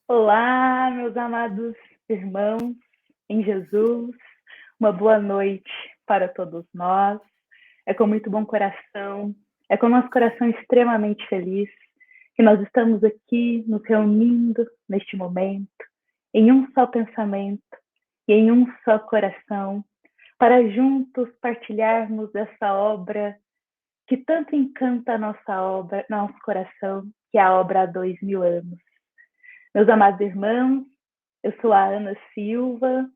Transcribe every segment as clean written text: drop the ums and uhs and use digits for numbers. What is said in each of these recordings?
Olá, meus amados irmãos em Jesus, uma boa noite para todos nós. É com muito bom coração, é com nosso coração extremamente feliz que nós estamos aqui nos reunindo neste momento, em um só pensamento e em um só coração, para juntos partilharmos essa obra que tanto encanta a nossa obra, nosso coração, que é a obra há 2000 anos. Meus amados irmãos, eu sou a Ana Silva,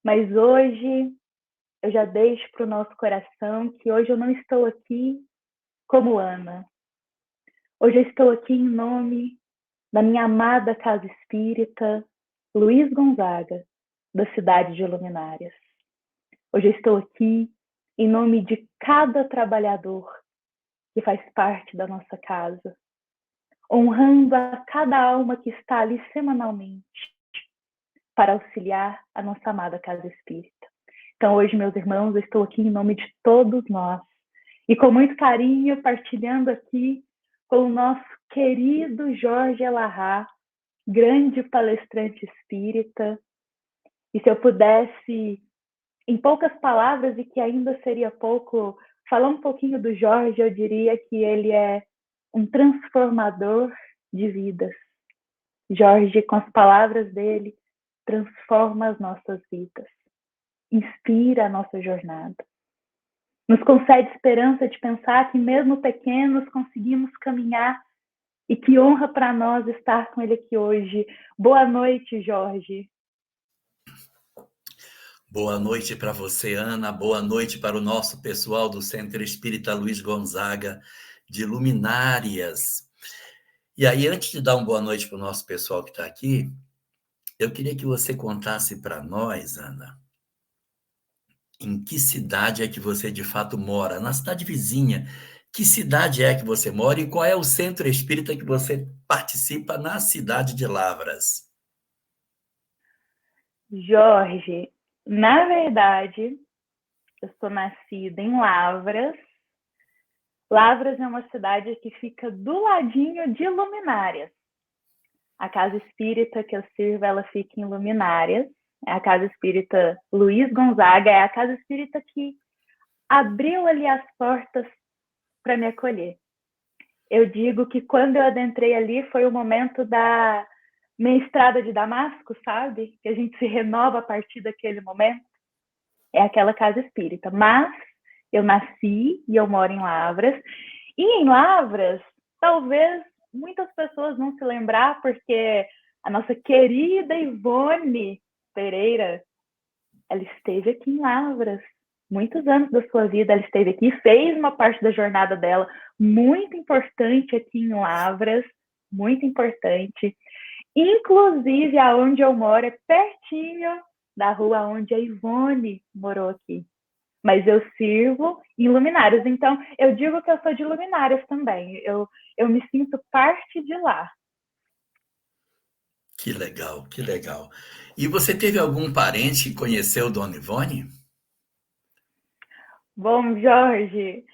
mas hoje eu já deixo para o nosso coração que hoje eu não estou aqui como Ana. Hoje eu estou aqui em nome da minha amada Casa Espírita Luiz Gonzaga, da cidade de Luminárias. Hoje eu estou aqui em nome de cada trabalhador que faz parte da nossa casa, honrando a cada alma que está ali semanalmente para auxiliar a nossa amada Casa Espírita. Então, hoje, meus irmãos, eu estou aqui em nome de todos nós e com muito carinho partilhando aqui com o nosso querido Jorge Elahá, grande palestrante espírita. E se eu pudesse, em poucas palavras, e que ainda seria pouco, falar um pouquinho do Jorge, eu diria que ele é um transformador de vidas. Jorge, com as palavras dele, transforma as nossas vidas, inspira a nossa jornada, nos concede esperança de pensar que mesmo pequenos conseguimos caminhar e que honra para nós estar com ele aqui hoje. Boa noite, Jorge. Boa noite para você, Ana. Boa noite para o nosso pessoal do Centro Espírita Luiz Gonzaga de Luminárias. E aí, antes de dar uma boa noite para o nosso pessoal que está aqui, eu queria que você contasse para nós, Ana, em que cidade é que você de fato mora? Na cidade vizinha. Que cidade é que você mora e qual é o centro espírita que você participa na cidade de Lavras? Jorge, na verdade, eu sou nascida em Lavras. Lavras é uma cidade que fica do ladinho de Luminárias. A casa espírita que eu sirvo, ela fica em Luminárias. É a casa espírita Luiz Gonzaga, é a casa espírita que abriu ali as portas para me acolher. Eu digo que quando eu adentrei ali foi o momento da minha estrada de Damasco, sabe? Que a gente se renova a partir daquele momento. É aquela casa espírita. Mas eu nasci e eu moro em Lavras. E em Lavras, talvez muitas pessoas vão se lembrar, porque a nossa querida Ivone Pereira, ela esteve aqui em Lavras. Muitos anos da sua vida ela esteve aqui, fez uma parte da jornada dela muito importante aqui em Lavras, muito importante. Inclusive, aonde eu moro é pertinho da rua onde a Ivone morou aqui. Mas eu sirvo em Luminárias, então eu digo que eu sou de Luminárias também. Eu me sinto parte de lá. Que legal, que legal. E você teve algum parente que conheceu Dona Ivone? Bom, Jorge,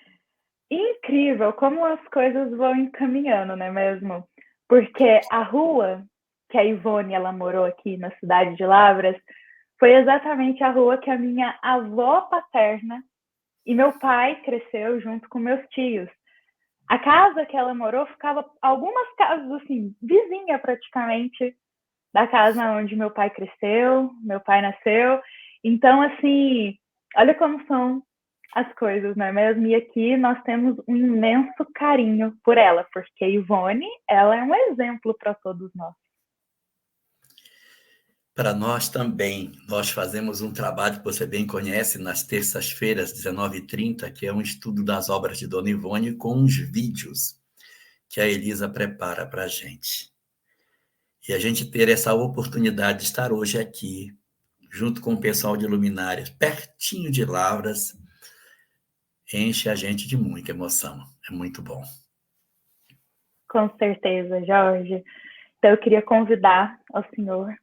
incrível como as coisas vão encaminhando, não é mesmo? Porque a rua que a Ivone ela morou aqui na cidade de Lavras foi exatamente a rua que a minha avó paterna e meu pai cresceu junto com meus tios. A casa que ela morou ficava algumas casas assim, vizinha praticamente da casa onde meu pai cresceu, meu pai nasceu. Então, assim, olha como são as coisas, não é mesmo? E aqui nós temos um imenso carinho por ela, porque Ivone, ela é um exemplo para todos nós. Para nós também, nós fazemos um trabalho que você bem conhece nas terças-feiras, 19h30, que é um estudo das obras de Dona Ivone com uns vídeos que a Elisa prepara para a gente. E a gente ter essa oportunidade de estar hoje aqui, junto com o pessoal de Luminárias, pertinho de Lavras, enche a gente de muita emoção. É muito bom. Com certeza, Jorge. Então, eu queria convidar ao senhor,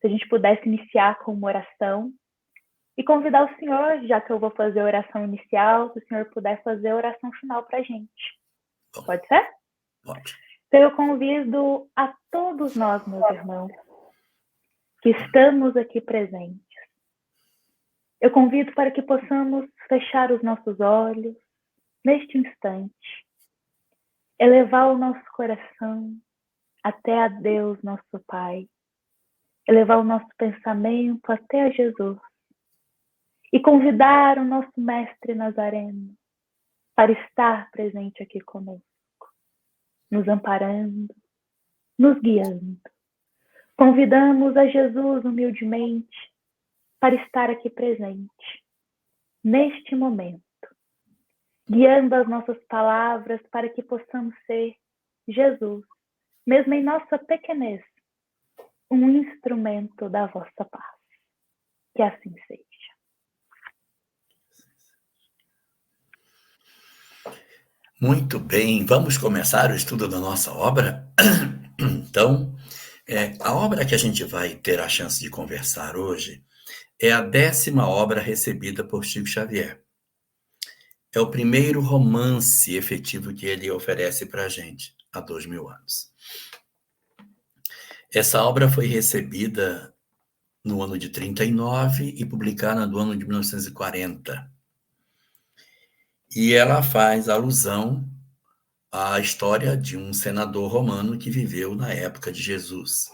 se a gente pudesse iniciar com uma oração, e convidar o senhor, já que eu vou fazer a oração inicial, se o senhor puder fazer a oração final para a gente. Bom, Pode ser? pode. Então, eu convido a todos nós, meus irmãos, que estamos aqui presentes. Eu convido para que possamos fechar os nossos olhos neste instante, elevar o nosso coração até a Deus, nosso Pai, elevar o nosso pensamento até a Jesus e convidar o nosso Mestre Nazareno para estar presente aqui conosco, nos amparando, nos guiando. Convidamos a Jesus humildemente para estar aqui presente, neste momento, guiando as nossas palavras para que possamos ser Jesus, mesmo em nossa pequenez, um instrumento da vossa paz. Que assim seja. Muito bem, vamos começar o estudo da nossa obra? Então, a obra que a gente vai ter a chance de conversar hoje é a 10ª obra recebida por Chico Xavier. É o primeiro romance efetivo que ele oferece para a gente, há 2000 anos. Essa obra foi recebida no ano de 39 e publicada no ano de 1940. E ela faz alusão à história de um senador romano que viveu na época de Jesus.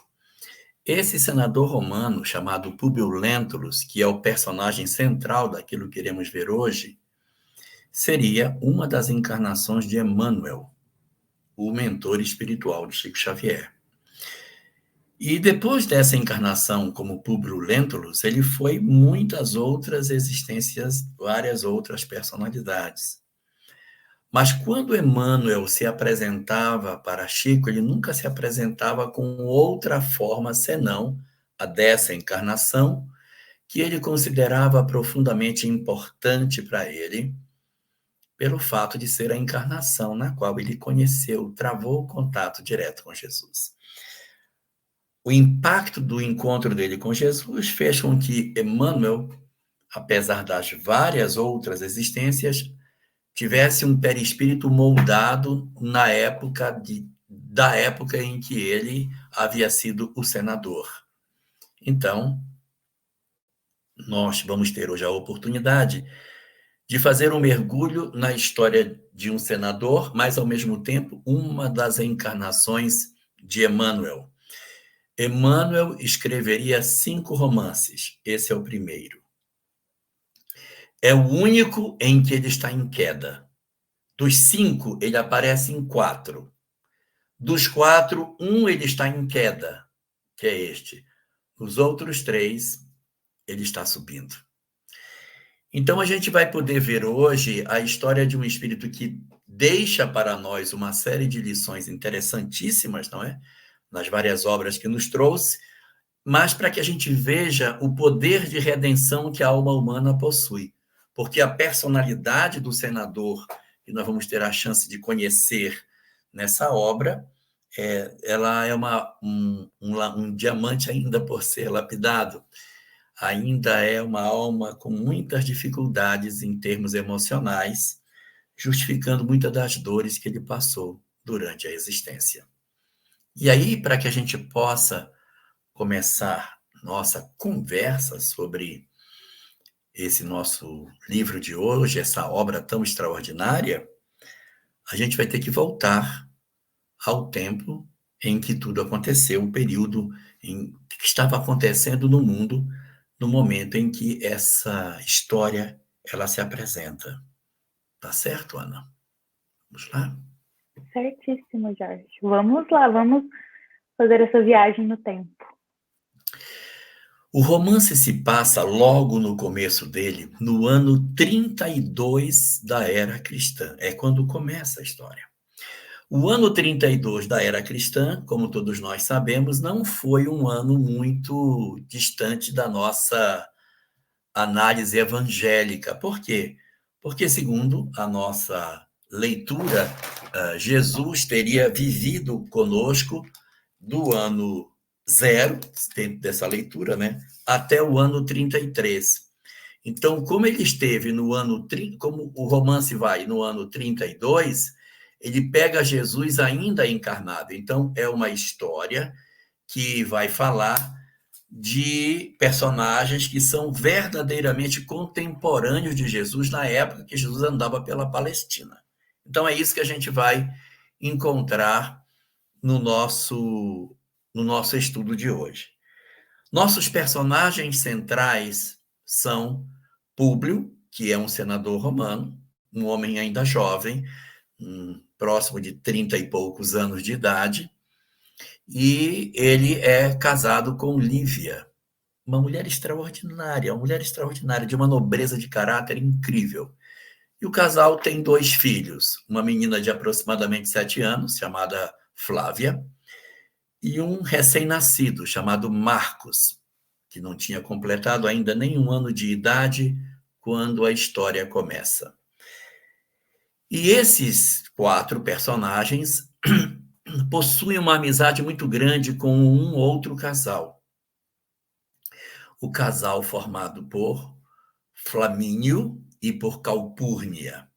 Esse senador romano, chamado Públio Lentulus, que é o personagem central daquilo que iremos ver hoje, seria uma das encarnações de Emmanuel, o mentor espiritual de Chico Xavier. E depois dessa encarnação como Públio Lentulus, ele foi muitas outras existências, várias outras personalidades. Mas quando Emmanuel se apresentava para Chico, ele nunca se apresentava com outra forma senão a dessa encarnação, que ele considerava profundamente importante para ele, pelo fato de ser a encarnação na qual ele conheceu, travou o contato direto com Jesus. O impacto do encontro dele com Jesus fez com que Emmanuel, apesar das várias outras existências, tivesse um perispírito moldado da época em que ele havia sido o senador. Então, nós vamos ter hoje a oportunidade de fazer um mergulho na história de um senador, mas, ao mesmo tempo, uma das encarnações de Emmanuel. Emmanuel escreveria 5 romances. Esse é o primeiro. É o único em que ele está em queda. Dos 5, ele aparece em 4. Dos 4, 1 ele está em queda, que é este. Os outros 3, ele está subindo. Então, a gente vai poder ver hoje a história de um espírito que deixa para nós uma série de lições interessantíssimas, não é? Nas várias obras que nos trouxe, mas para que a gente veja o poder de redenção que a alma humana possui. Porque a personalidade do senador, que nós vamos ter a chance de conhecer nessa obra, ela é um diamante ainda por ser lapidado. Ainda é uma alma com muitas dificuldades em termos emocionais, justificando muitas das dores que ele passou durante a existência. E aí, para que a gente possa começar nossa conversa sobre esse nosso livro de hoje, essa obra tão extraordinária, a gente vai ter que voltar ao tempo em que tudo aconteceu, o período que estava acontecendo no mundo, no momento em que essa história ela se apresenta. Tá certo, Ana? Vamos lá? Certíssimo, Jorge. Vamos lá, vamos fazer essa viagem no tempo. O romance se passa logo no começo dele, no ano 32 da era cristã. É quando começa a história. O ano 32 da era cristã, como todos nós sabemos, não foi um ano muito distante da nossa análise evangélica. Por quê? Porque, segundo a nossa leitura, Jesus teria vivido conosco do ano 0, dentro dessa leitura, né, até o ano 33. Então, como ele esteve no ano 30, como o romance vai no ano 32, ele pega Jesus ainda encarnado. Então, é uma história que vai falar de personagens que são verdadeiramente contemporâneos de Jesus na época que Jesus andava pela Palestina. Então, é isso que a gente vai encontrar no nosso estudo de hoje. Nossos personagens centrais são Públio, que é um senador romano, um homem ainda jovem, próximo de 30 e poucos anos de idade, e ele é casado com Lívia, uma mulher extraordinária, de uma nobreza de caráter incrível. E o casal tem 2 filhos, uma menina de aproximadamente 7 anos, chamada Flávia, e um recém-nascido, chamado Marcos, que não tinha completado ainda nem 1 ano de idade quando a história começa. E esses 4 personagens possuem uma amizade muito grande com um outro casal. O casal formado por Flamínio e por Calpurnia.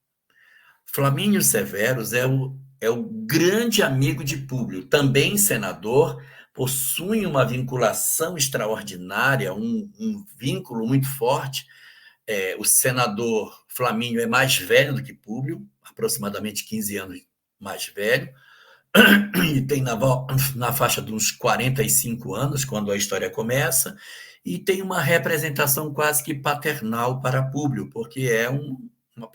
Flamínio Severus é o grande amigo de Públio, também senador, possui uma vinculação extraordinária, um vínculo muito forte. O senador Flamínio é mais velho do que Públio, aproximadamente 15 anos mais velho, e tem na faixa de uns 45 anos, quando a história começa, e tem uma representação quase que paternal para Públio, porque é uma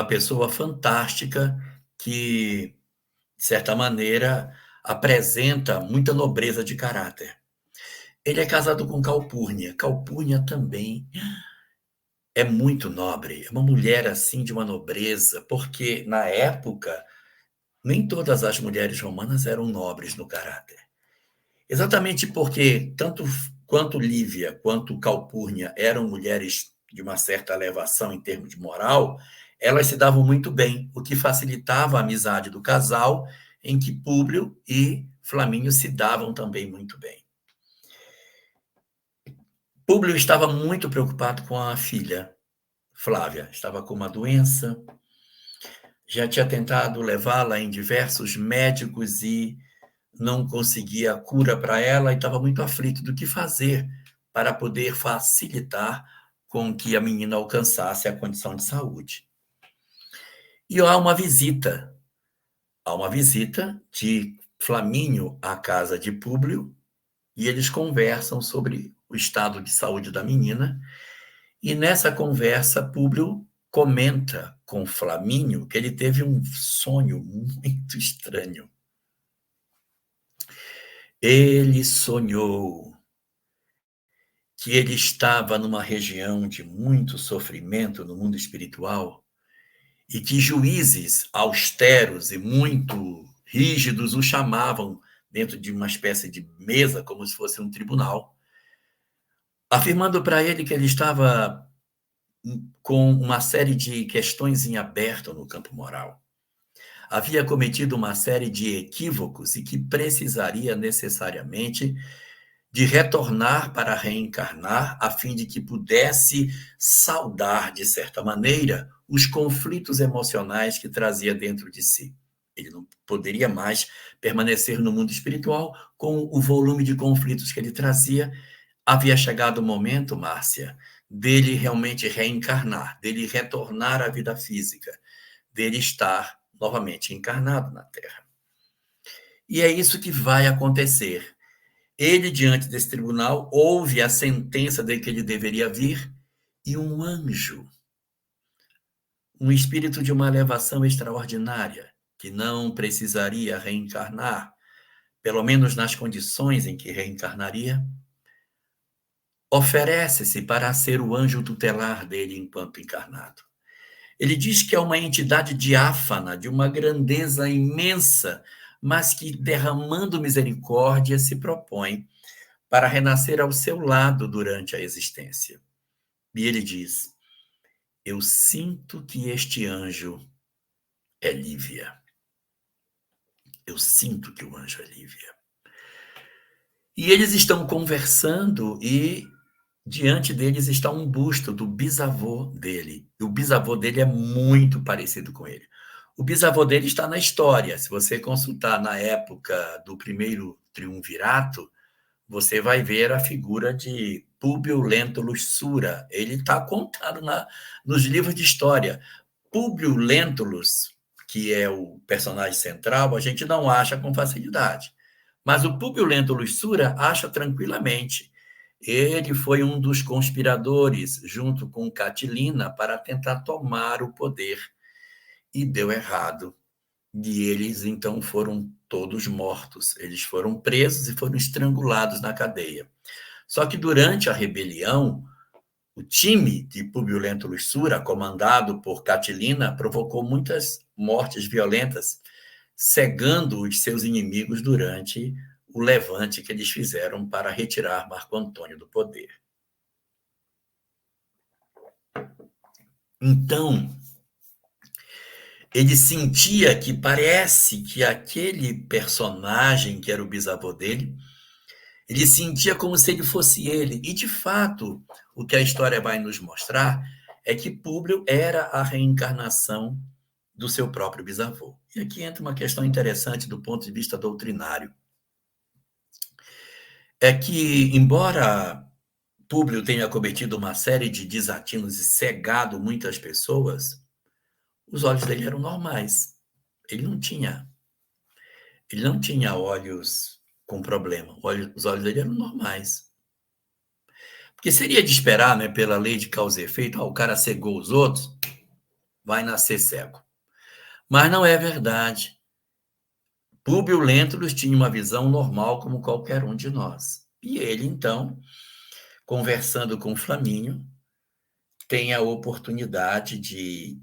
pessoa fantástica que, de certa maneira, apresenta muita nobreza de caráter. Ele é casado com Calpurnia. Calpurnia também é muito nobre, é uma mulher assim de uma nobreza, porque na época nem todas as mulheres romanas eram nobres no caráter. Exatamente porque tanto quanto Lívia quanto Calpurnia eram mulheres de uma certa elevação em termos de moral, elas se davam muito bem, o que facilitava a amizade do casal, em que Públio e Flamínio se davam também muito bem. Públio estava muito preocupado com a filha, Flávia. Estava com uma doença, já tinha tentado levá-la em diversos médicos e não conseguia a cura para ela e estava muito aflito do que fazer para poder facilitar com que a menina alcançasse a condição de saúde. E há uma visita de Flamínio à casa de Públio e eles conversam sobre o estado de saúde da menina. E nessa conversa, Públio comenta com Flamínio que ele teve um sonho muito estranho. Ele sonhou que ele estava numa região de muito sofrimento no mundo espiritual e que juízes austeros e muito rígidos o chamavam dentro de uma espécie de mesa, como se fosse um tribunal, afirmando para ele que ele estava com uma série de questões em aberto no campo moral. Havia cometido uma série de equívocos e que precisaria necessariamente de retornar para reencarnar, a fim de que pudesse saldar, de certa maneira, os conflitos emocionais que trazia dentro de si. Ele não poderia mais permanecer no mundo espiritual com o volume de conflitos que ele trazia. Havia chegado o momento, Márcia, dele realmente reencarnar, dele retornar à vida física, dele estar novamente encarnado na Terra. E é isso que vai acontecer. Ele, diante desse tribunal, ouve a sentença de que ele deveria vir e um anjo, um espírito de uma elevação extraordinária, que não precisaria reencarnar, pelo menos nas condições em que reencarnaria, oferece-se para ser o anjo tutelar dele enquanto encarnado. Ele diz que é uma entidade diáfana, de uma grandeza imensa, mas que, derramando misericórdia, se propõe para renascer ao seu lado durante a existência. E ele diz: eu sinto que este anjo é Lívia. Eu sinto que o anjo é Lívia. E eles estão conversando e, diante deles está um busto do bisavô dele. E o bisavô dele é muito parecido com ele. O bisavô dele está na história. Se você consultar na época do primeiro triunvirato, você vai ver a figura de Públio Lentulus Sura. Ele está contado nos livros de história. Públio Lentulus, que é o personagem central, a gente não acha com facilidade. Mas o Públio Lentulus Sura acha tranquilamente. Ele foi um dos conspiradores, junto com Catilina, para tentar tomar o poder. E deu errado. E eles, então, foram todos mortos. Eles foram presos e foram estrangulados na cadeia. Só que durante a rebelião, o time de Públio Lentulus Sura, comandado por Catilina, provocou muitas mortes violentas, cegando os seus inimigos durante o levante que eles fizeram para retirar Marco Antônio do poder. Então, ele sentia que parece que aquele personagem que era o bisavô dele, ele sentia como se ele fosse ele. E, de fato, o que a história vai nos mostrar é que Públio era a reencarnação do seu próprio bisavô. E aqui entra uma questão interessante do ponto de vista doutrinário. É que, embora Públio tenha cometido uma série de desatinos e cegado muitas pessoas, os olhos dele eram normais. Ele não tinha olhos com problema. Os olhos dele eram normais. Porque seria de esperar, né, pela lei de causa e efeito, o cara cegou os outros, vai nascer cego. Mas não é verdade. Públio Lentulus tinha uma visão normal como qualquer um de nós. E ele, então, conversando com Flamínio, tem a oportunidade de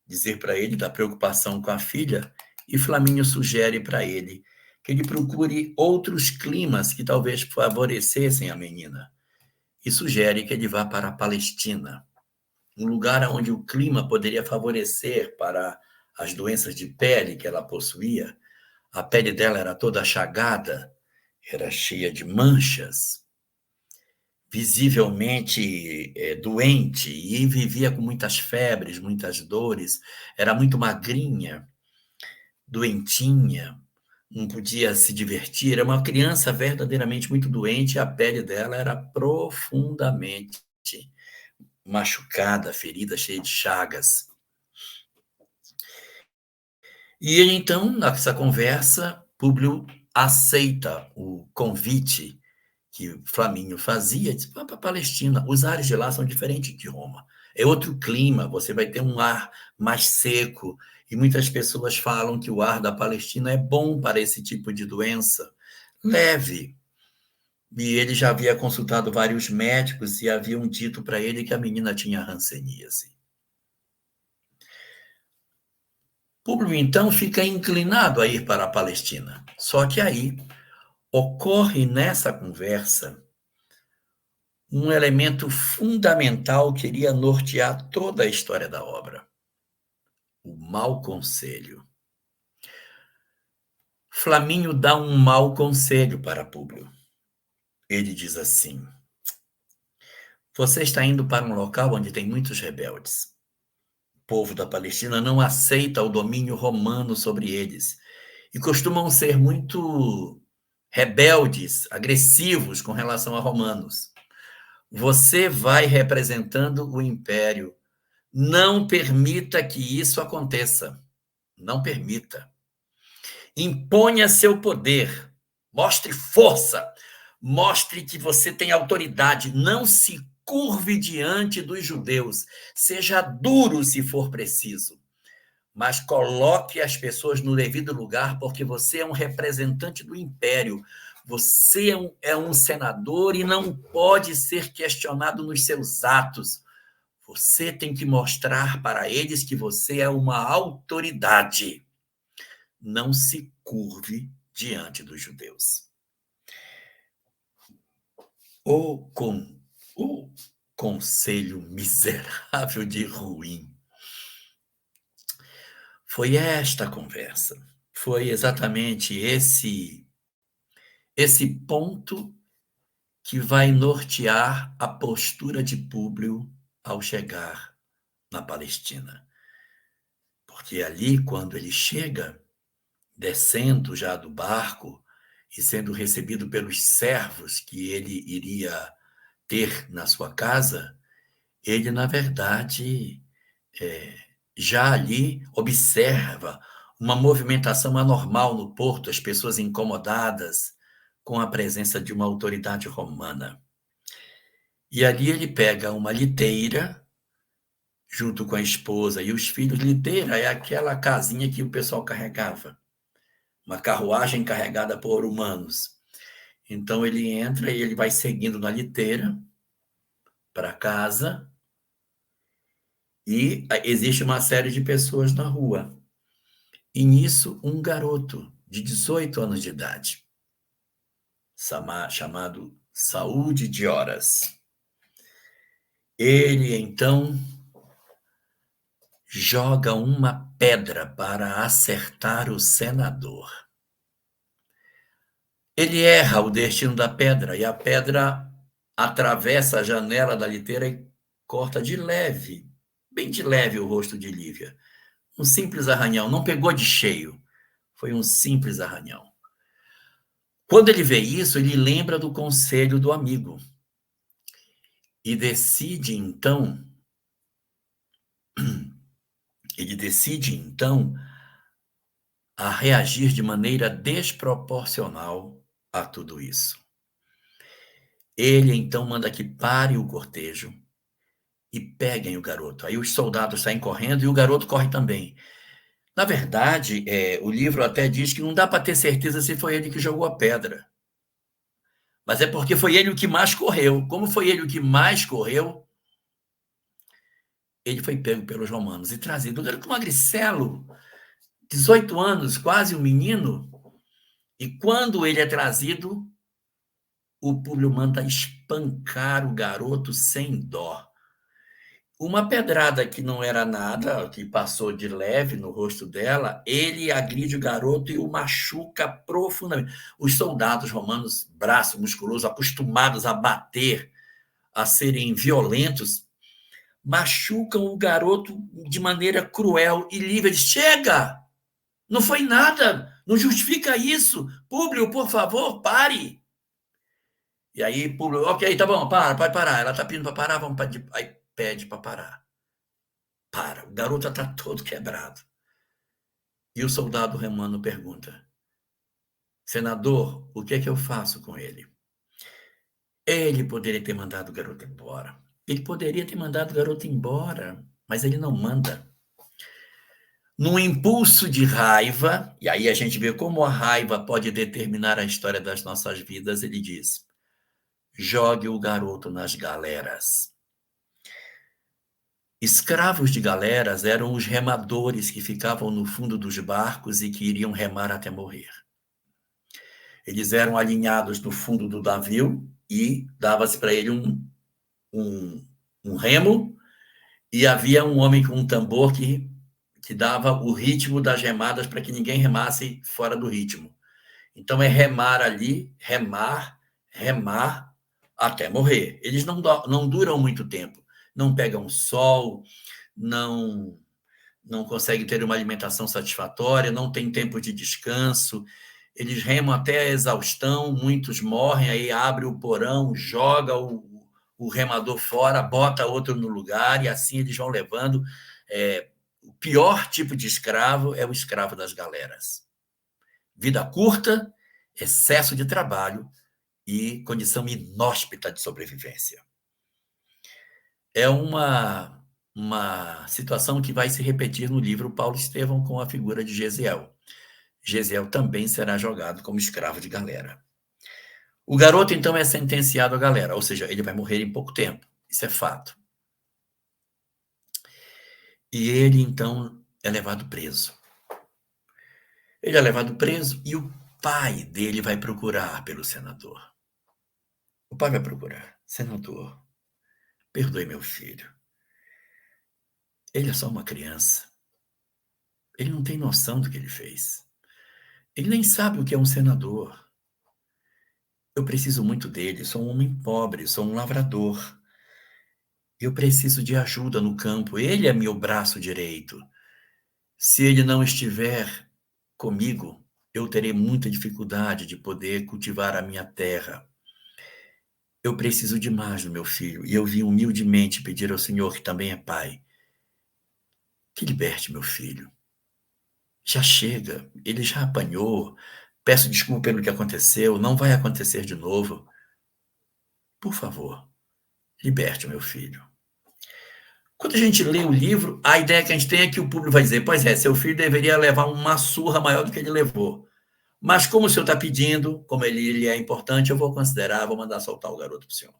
dizer para ele da preocupação com a filha, e Flamínio sugere para ele que ele procure outros climas que talvez favorecessem a menina, e sugere que ele vá para a Palestina, um lugar onde o clima poderia favorecer para as doenças de pele que ela possuía. A pele dela era toda chagada, era cheia de manchas, visivelmente doente, e vivia com muitas febres, muitas dores, era muito magrinha, doentinha, não podia se divertir, era uma criança verdadeiramente muito doente, e a pele dela era profundamente machucada, ferida, cheia de chagas. E ele, então, nessa conversa, Públio aceita o convite que Flamínio fazia, disse, vá para a Palestina, os ares de lá são diferentes de Roma. É outro clima, você vai ter um ar mais seco, e muitas pessoas falam que o ar da Palestina é bom para esse tipo de doença, leve. E ele já havia consultado vários médicos e haviam dito para ele que a menina tinha hanseníase. Públio, então, fica inclinado a ir para a Palestina. Só que aí ocorre nessa conversa um elemento fundamental que iria nortear toda a história da obra: o mau conselho. Flamínio dá um mau conselho para Públio. Ele diz assim: você está indo para um local onde tem muitos rebeldes. O povo da Palestina não aceita o domínio romano sobre eles e costumam ser muito rebeldes, agressivos com relação a romanos. Você vai representando o império. Não permita que isso aconteça. Não permita. Imponha seu poder. Mostre força. Mostre que você tem autoridade. Não se curve diante dos judeus. Seja duro se for preciso. Mas coloque as pessoas no devido lugar, porque você é um representante do império. Você é um senador e não pode ser questionado nos seus atos. Você tem que mostrar para eles que você é uma autoridade. Não se curve diante dos judeus. O conselho miserável de ruim. Foi esta conversa. Foi exatamente esse ponto que vai nortear a postura de Públio ao chegar na Palestina. Porque ali, quando ele chega, descendo já do barco e sendo recebido pelos servos que ele iria ter na sua casa, ele, na verdade, já ali observa uma movimentação anormal no porto, as pessoas incomodadas com a presença de uma autoridade romana. E ali ele pega uma liteira, junto com a esposa e os filhos. Liteira é aquela casinha que o pessoal carregava, uma carruagem carregada por humanos. Então ele entra e ele vai seguindo na liteira para casa, e existe uma série de pessoas na rua. E nisso, um garoto de 18 anos de idade, chamado Saúde de Horas. Ele, então, joga uma pedra para acertar o senador. Ele erra o destino da pedra, e a pedra atravessa a janela da liteira e corta de leve, bem de leve, o rosto de Lívia. Um simples arranhão, não pegou de cheio, foi um simples arranhão. Quando ele vê isso, ele lembra do conselho do amigo e decide então a reagir de maneira desproporcional a tudo isso. Ele então manda que pare o cortejo e peguem o garoto. Aí os soldados saem correndo e o garoto corre também. Na verdade, o livro até diz que não dá para ter certeza se foi ele que jogou a pedra. Mas é porque foi ele o que mais correu. Como foi ele o que mais correu, ele foi pego pelos romanos e trazido. O garoto magricelo, 18 anos, quase um menino. E quando ele é trazido, o Públio manda espancar o garoto sem dó. Uma pedrada que não era nada, que passou de leve no rosto dela, ele agride o garoto e o machuca profundamente. Os soldados romanos, braço musculoso, acostumados a bater, a serem violentos, machucam o garoto de maneira cruel. E Lívia diz: chega! Não foi nada! Não justifica isso! Públio, por favor, pare! E aí, Públio, ok, tá bom, pode parar. Ela tá pedindo para parar, vamos pedir. Aí pede para parar. Para, o garoto já está todo quebrado. E o soldado romano pergunta: senador, o que é que eu faço com ele? Ele poderia ter mandado o garoto embora. Ele poderia ter mandado o garoto embora, mas ele não manda. Num impulso de raiva, e aí a gente vê como a raiva pode determinar a história das nossas vidas, ele diz: jogue o garoto nas galeras. Escravos de galeras eram os remadores que ficavam no fundo dos barcos e que iriam remar até morrer. Eles eram alinhados no fundo do navio e dava-se para ele um remo, e havia um homem com um tambor que dava o ritmo das remadas para que ninguém remasse fora do ritmo. Então é remar ali, remar, remar até morrer. Eles não duram muito tempo, não pegam sol, não conseguem ter uma alimentação satisfatória, não tem tempo de descanso, eles remam até a exaustão, muitos morrem, aí abre o porão, joga o remador fora, bota outro no lugar, e assim eles vão levando. O pior tipo de escravo é o escravo das galeras. Vida curta, excesso de trabalho e condição inóspita de sobrevivência. É uma situação que vai se repetir no livro Paulo Estevão com a figura de Gesiel. Gesiel também será jogado como escravo de galera. O garoto, então, é sentenciado à galera, ou seja, ele vai morrer em pouco tempo. Isso é fato. E ele, então, é levado preso. Ele é levado preso e o pai dele vai procurar pelo senador. O pai vai procurar: senador, perdoe meu filho. Ele é só uma criança. Ele não tem noção do que ele fez. Ele nem sabe o que é um senador. Eu preciso muito dele, sou um homem pobre, sou um lavrador. Eu preciso de ajuda no campo, ele é meu braço direito. Se ele não estiver comigo, eu terei muita dificuldade de poder cultivar a minha terra. Eu preciso demais do meu filho, e eu vim humildemente pedir ao Senhor, que também é Pai, que liberte meu filho. Já chega, ele já apanhou. Peço desculpa pelo que aconteceu, não vai acontecer de novo. Por favor, liberte o meu filho. Quando a gente lê o livro, a ideia que a gente tem é que o público vai dizer: pois é, seu filho deveria levar uma surra maior do que ele levou. Mas como o senhor está pedindo, como ele é importante, eu vou considerar, vou mandar soltar o garoto para o senhor.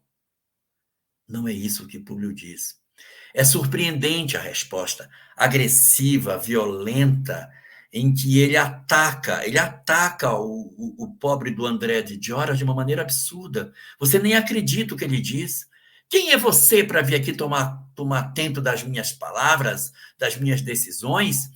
Não é isso que Públio diz. É surpreendente a resposta agressiva, violenta, em que ele ataca o pobre do André de Gioras de uma maneira absurda. Você nem acredita o que ele diz. Quem é você para vir aqui tomar atento das minhas palavras, das minhas decisões?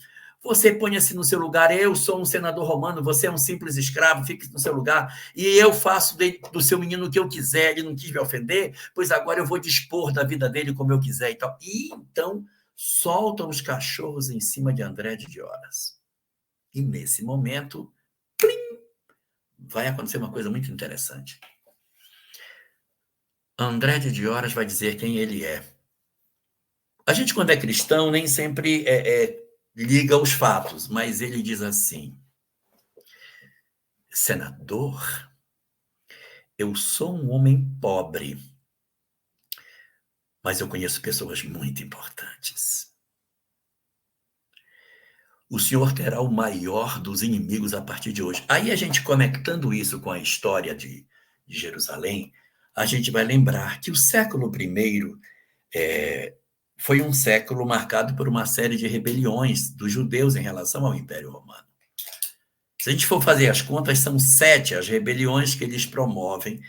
Você ponha-se no seu lugar, eu sou um senador romano, você é um simples escravo, fique no seu lugar, e eu faço do seu menino o que eu quiser, ele não quis me ofender, pois agora eu vou dispor da vida dele como eu quiser e tal. E então soltam os cachorros em cima de André de Gioras. E nesse momento, plim, vai acontecer uma coisa muito interessante. André de Gioras vai dizer quem ele é. A gente, quando é cristão, nem sempre liga os fatos, mas ele diz assim: senador, eu sou um homem pobre, mas eu conheço pessoas muito importantes. O senhor terá o maior dos inimigos a partir de hoje. Aí a gente conectando isso com a história de Jerusalém, a gente vai lembrar que o século I foi um século marcado por uma série de rebeliões dos judeus em relação ao Império Romano. Se a gente for fazer as contas, são 7 as rebeliões que eles promovem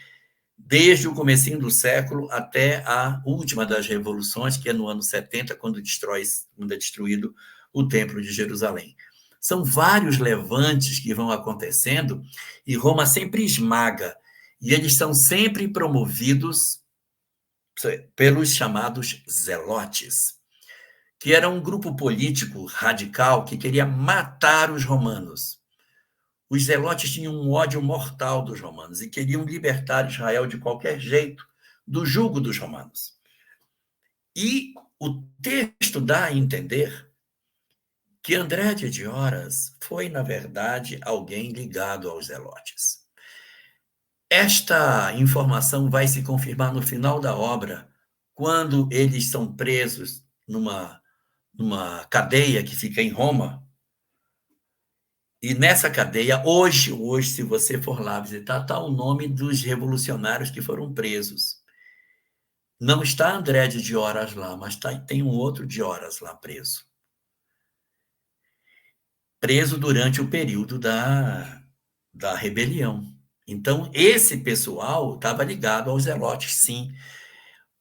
desde o comecinho do século até a última das revoluções, que é no ano 70, quando é destruído o Templo de Jerusalém. São vários levantes que vão acontecendo e Roma sempre esmaga. E eles são sempre promovidos pelos chamados zelotes, que era um grupo político radical que queria matar os romanos. Os zelotes tinham um ódio mortal dos romanos e queriam libertar Israel de qualquer jeito do jugo dos romanos. E o texto dá a entender que André de Gioras foi, na verdade, alguém ligado aos zelotes. Esta informação vai se confirmar no final da obra, quando eles são presos numa cadeia que fica em Roma. E nessa cadeia, hoje, se você for lá visitar, está o nome dos revolucionários que foram presos. Não está André de Gioras lá, mas tem um outro Gioras lá preso. Preso durante o período da rebelião. Então, esse pessoal estava ligado aos zelotes, sim.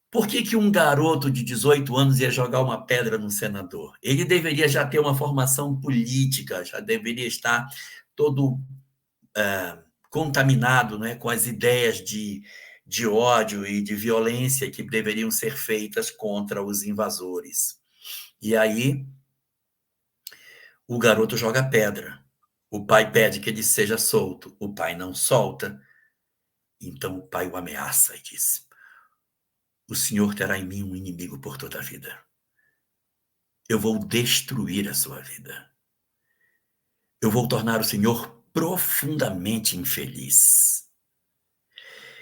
Por que um garoto de 18 anos ia jogar uma pedra no senador? Ele deveria já ter uma formação política, já deveria estar todo contaminado, né, com as ideias de ódio e de violência que deveriam ser feitas contra os invasores. E aí, o garoto joga pedra. O pai pede que ele seja solto. O pai não solta. Então o pai o ameaça e diz: o senhor terá em mim um inimigo por toda a vida. Eu vou destruir a sua vida. Eu vou tornar o senhor profundamente infeliz.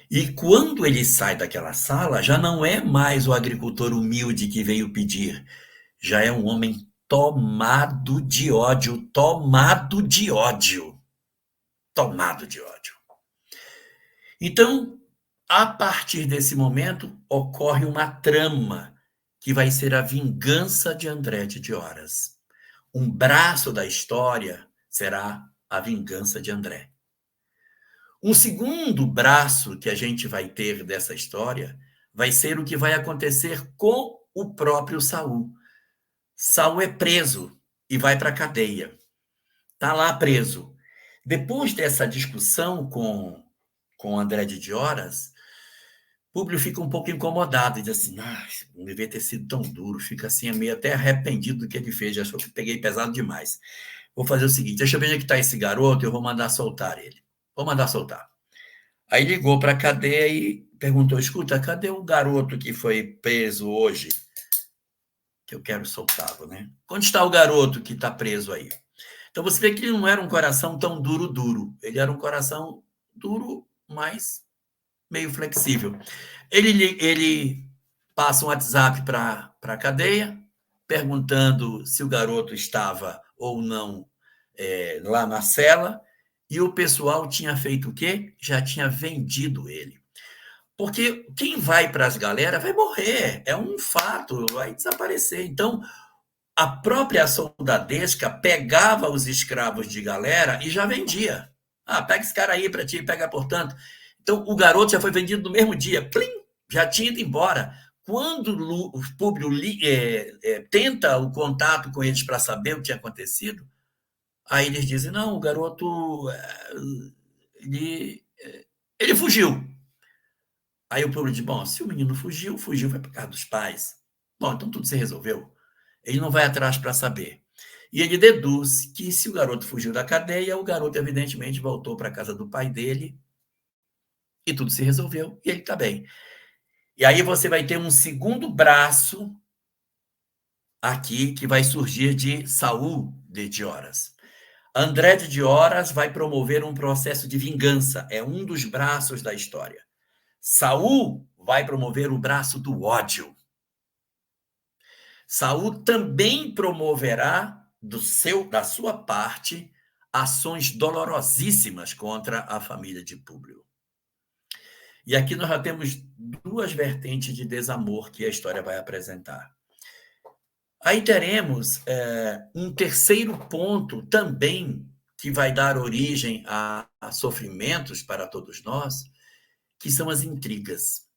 E quando ele sai daquela sala, já não é mais o agricultor humilde que veio pedir, já é um homem tomado de ódio, tomado de ódio, tomado de ódio. Então, a partir desse momento, ocorre uma trama que vai ser a vingança de André de Gioras. Um braço da história será a vingança de André. Um segundo braço que a gente vai ter dessa história vai ser o que vai acontecer com o próprio Saul. Saul é preso e vai para a cadeia. Está lá preso. Depois dessa discussão com com André de Dioras, Públio fica um pouco incomodado e diz assim, não devia ter sido tão duro, fica assim meio até arrependido do que ele fez, já achou que peguei pesado demais. Vou fazer o seguinte, deixa eu ver onde é que está esse garoto, eu vou mandar soltar ele. Vou mandar soltar. Aí ligou para a cadeia e perguntou, escuta, cadê o garoto que foi preso hoje? Que eu quero soltá-lo, né? Onde está o garoto que está preso aí? Então você vê que ele não era um coração tão duro, ele era um coração duro, mas meio flexível. Ele passa um WhatsApp para a cadeia, perguntando se o garoto estava ou não lá na cela, e o pessoal tinha feito o quê? Já tinha vendido ele. Porque quem vai para as galeras vai morrer, é um fato, vai desaparecer. Então, a própria soldadesca pegava os escravos de galera e já vendia. Pega esse cara aí para ti, pega por tanto. Então, o garoto já foi vendido no mesmo dia, plim, já tinha ido embora. Quando o Públio tenta o contato com eles para saber o que tinha acontecido, aí eles dizem, não, o garoto, ele fugiu. Aí o Públio diz, bom, se o menino fugiu, vai para casa dos pais. Bom, então tudo se resolveu. Ele não vai atrás para saber. E ele deduz que se o garoto fugiu da cadeia, o garoto evidentemente voltou para a casa do pai dele e tudo se resolveu e ele está bem. E aí você vai ter um segundo braço aqui que vai surgir de Saul de Dioras. André de Dioras vai promover um processo de vingança, é um dos braços da história. Saul vai promover o braço do ódio. Saul também promoverá da sua parte ações dolorosíssimas contra a família de Públio. E aqui nós já temos duas vertentes de desamor que a história vai apresentar. Aí teremos um terceiro ponto também que vai dar origem a sofrimentos para todos nós, que são as intrigas.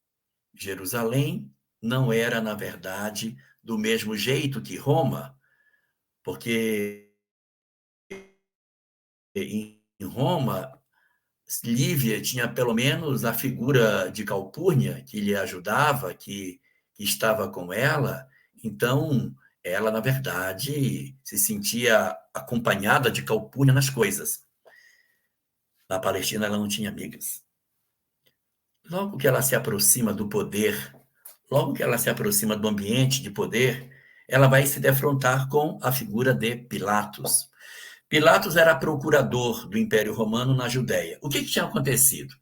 Jerusalém não era, na verdade, do mesmo jeito que Roma, porque em Roma, Lívia tinha pelo menos a figura de Calpurnia, que lhe ajudava, que estava com ela, então ela, na verdade, se sentia acompanhada de Calpurnia nas coisas. Na Palestina, ela não tinha amigas. Logo que ela se aproxima do poder, logo que ela se aproxima do ambiente de poder, ela vai se defrontar com a figura de Pilatos. Pilatos era procurador do Império Romano na Judéia. O que tinha acontecido?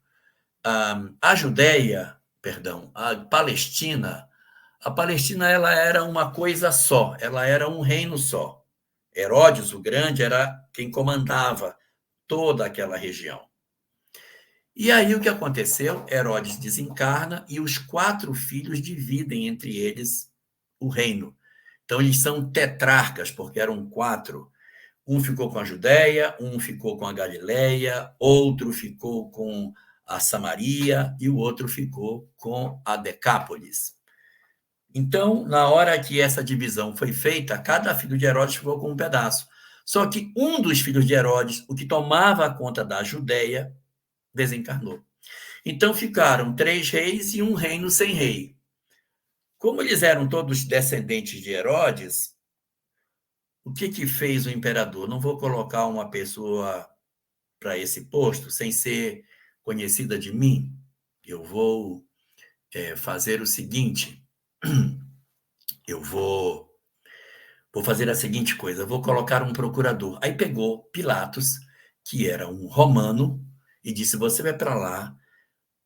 A Palestina ela era uma coisa só, ela era um reino só. Herodes, o Grande, era quem comandava toda aquela região. E aí o que aconteceu? Herodes desencarna e os 4 filhos dividem entre eles o reino. Então eles são tetrarcas, porque eram 4. Um ficou com a Judéia, um ficou com a Galileia, outro ficou com a Samaria e o outro ficou com a Decápolis. Então, na hora que essa divisão foi feita, cada filho de Herodes ficou com um pedaço. Só que um dos filhos de Herodes, o que tomava conta da Judéia, desencarnou. Então ficaram 3 reis e um reino sem rei. Como eles eram todos descendentes de Herodes, o que fez o imperador? Não vou colocar uma pessoa para esse posto sem ser conhecida de mim. Eu vou fazer o seguinte, eu vou fazer a seguinte coisa, eu vou colocar um procurador. Aí pegou Pilatos, que era um romano, e disse, você vai para lá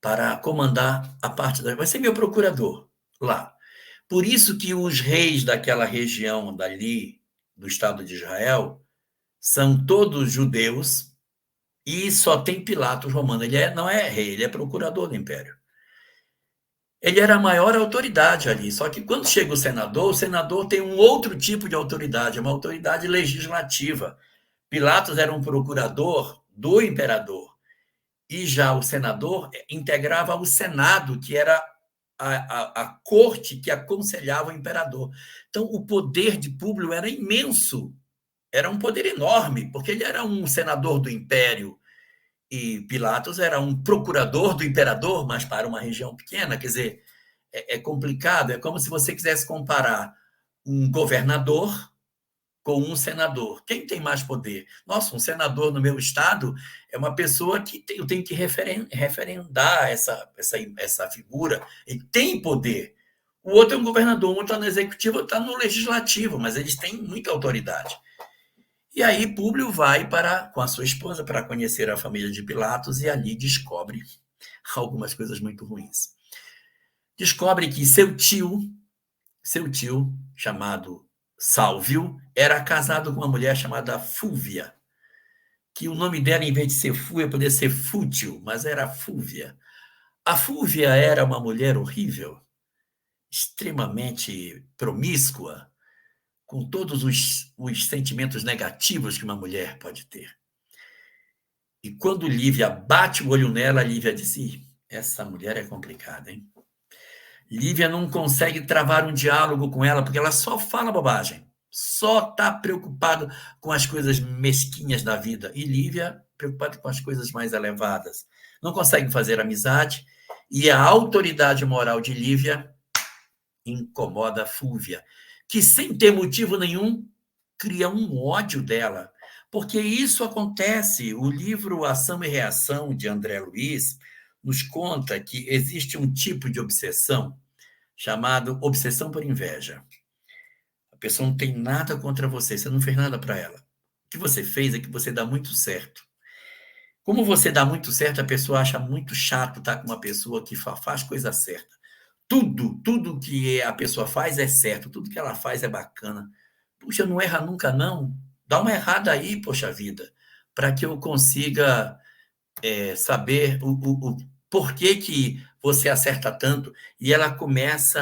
para comandar a parte vai ser meu procurador lá. Por isso que os reis daquela região dali, do Estado de Israel, são todos judeus e só tem Pilatos romano. Ele não é rei, ele é procurador do império. Ele era a maior autoridade ali, só que quando chega o senador tem um outro tipo de autoridade, uma autoridade legislativa. Pilatos era um procurador do imperador, e já o senador integrava o Senado, que era a corte que aconselhava o imperador. Então, o poder de Públio era imenso, era um poder enorme, porque ele era um senador do império, E Pilatos era um procurador do imperador, mas para uma região pequena. Quer dizer, é complicado. É como se você quisesse comparar um governador com um senador. Quem tem mais poder? Nossa, um senador no meu estado é uma pessoa que eu tenho que referendar essa figura. Ele tem poder. O outro é um governador, um está no executivo, outro está no legislativo, mas eles têm muita autoridade. E aí Públio vai com a sua esposa para conhecer a família de Pilatos e ali descobre algumas coisas muito ruins. Descobre que seu tio, chamado Sálvio, era casado com uma mulher chamada Fúvia, que o nome dela, em vez de ser Fúvia, poderia ser Fútil, mas era Fúvia. A Fúvia era uma mulher horrível, extremamente promíscua, com todos os sentimentos negativos que uma mulher pode ter. E quando Lívia bate o olho nela, Lívia disse: essa mulher é complicada, hein? Lívia não consegue travar um diálogo com ela, porque ela só fala bobagem, só está preocupada com as coisas mesquinhas da vida. E Lívia, preocupada com as coisas mais elevadas. Não consegue fazer amizade, e a autoridade moral de Lívia incomoda Fúvia, que, sem ter motivo nenhum, cria um ódio dela. Porque isso acontece. O livro Ação e Reação, de André Luiz, nos conta que existe um tipo de obsessão chamado obsessão por inveja. A pessoa não tem nada contra você, você não fez nada para ela. O que você fez é que você dá muito certo. Como você dá muito certo, a pessoa acha muito chato estar com uma pessoa que faz coisa certa. Tudo que a pessoa faz é certo, tudo que ela faz é bacana. Puxa, não erra nunca, não. Dá uma errada aí, poxa vida, para que eu consiga saber o porquê que você acerta tanto. E ela começa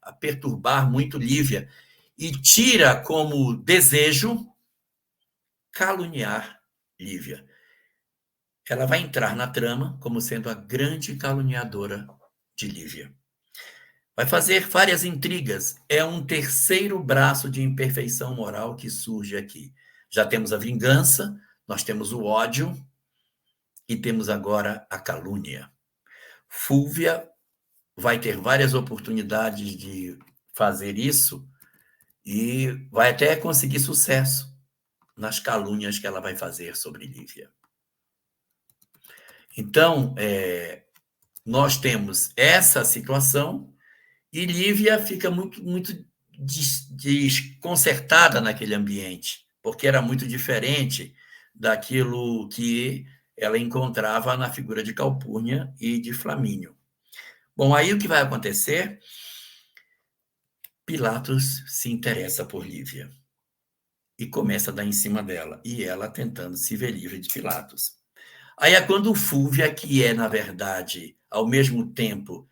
a perturbar muito Lívia e tira como desejo caluniar Lívia. Ela vai entrar na trama como sendo a grande caluniadora de Lívia. Vai fazer várias intrigas. É um terceiro braço de imperfeição moral que surge aqui. Já temos a vingança, nós temos o ódio e temos agora a calúnia. Fúvia vai ter várias oportunidades de fazer isso e vai até conseguir sucesso nas calúnias que ela vai fazer sobre Lívia. Então, nós temos essa situação e Lívia fica muito desconcertada naquele ambiente, porque era muito diferente daquilo que ela encontrava na figura de Calpurnia e de Flamínio. Bom, aí o que vai acontecer? Pilatos se interessa por Lívia e começa a dar em cima dela, e ela tentando se ver livre de Pilatos. Aí é quando Fúvia, que é, na verdade, ao mesmo tempo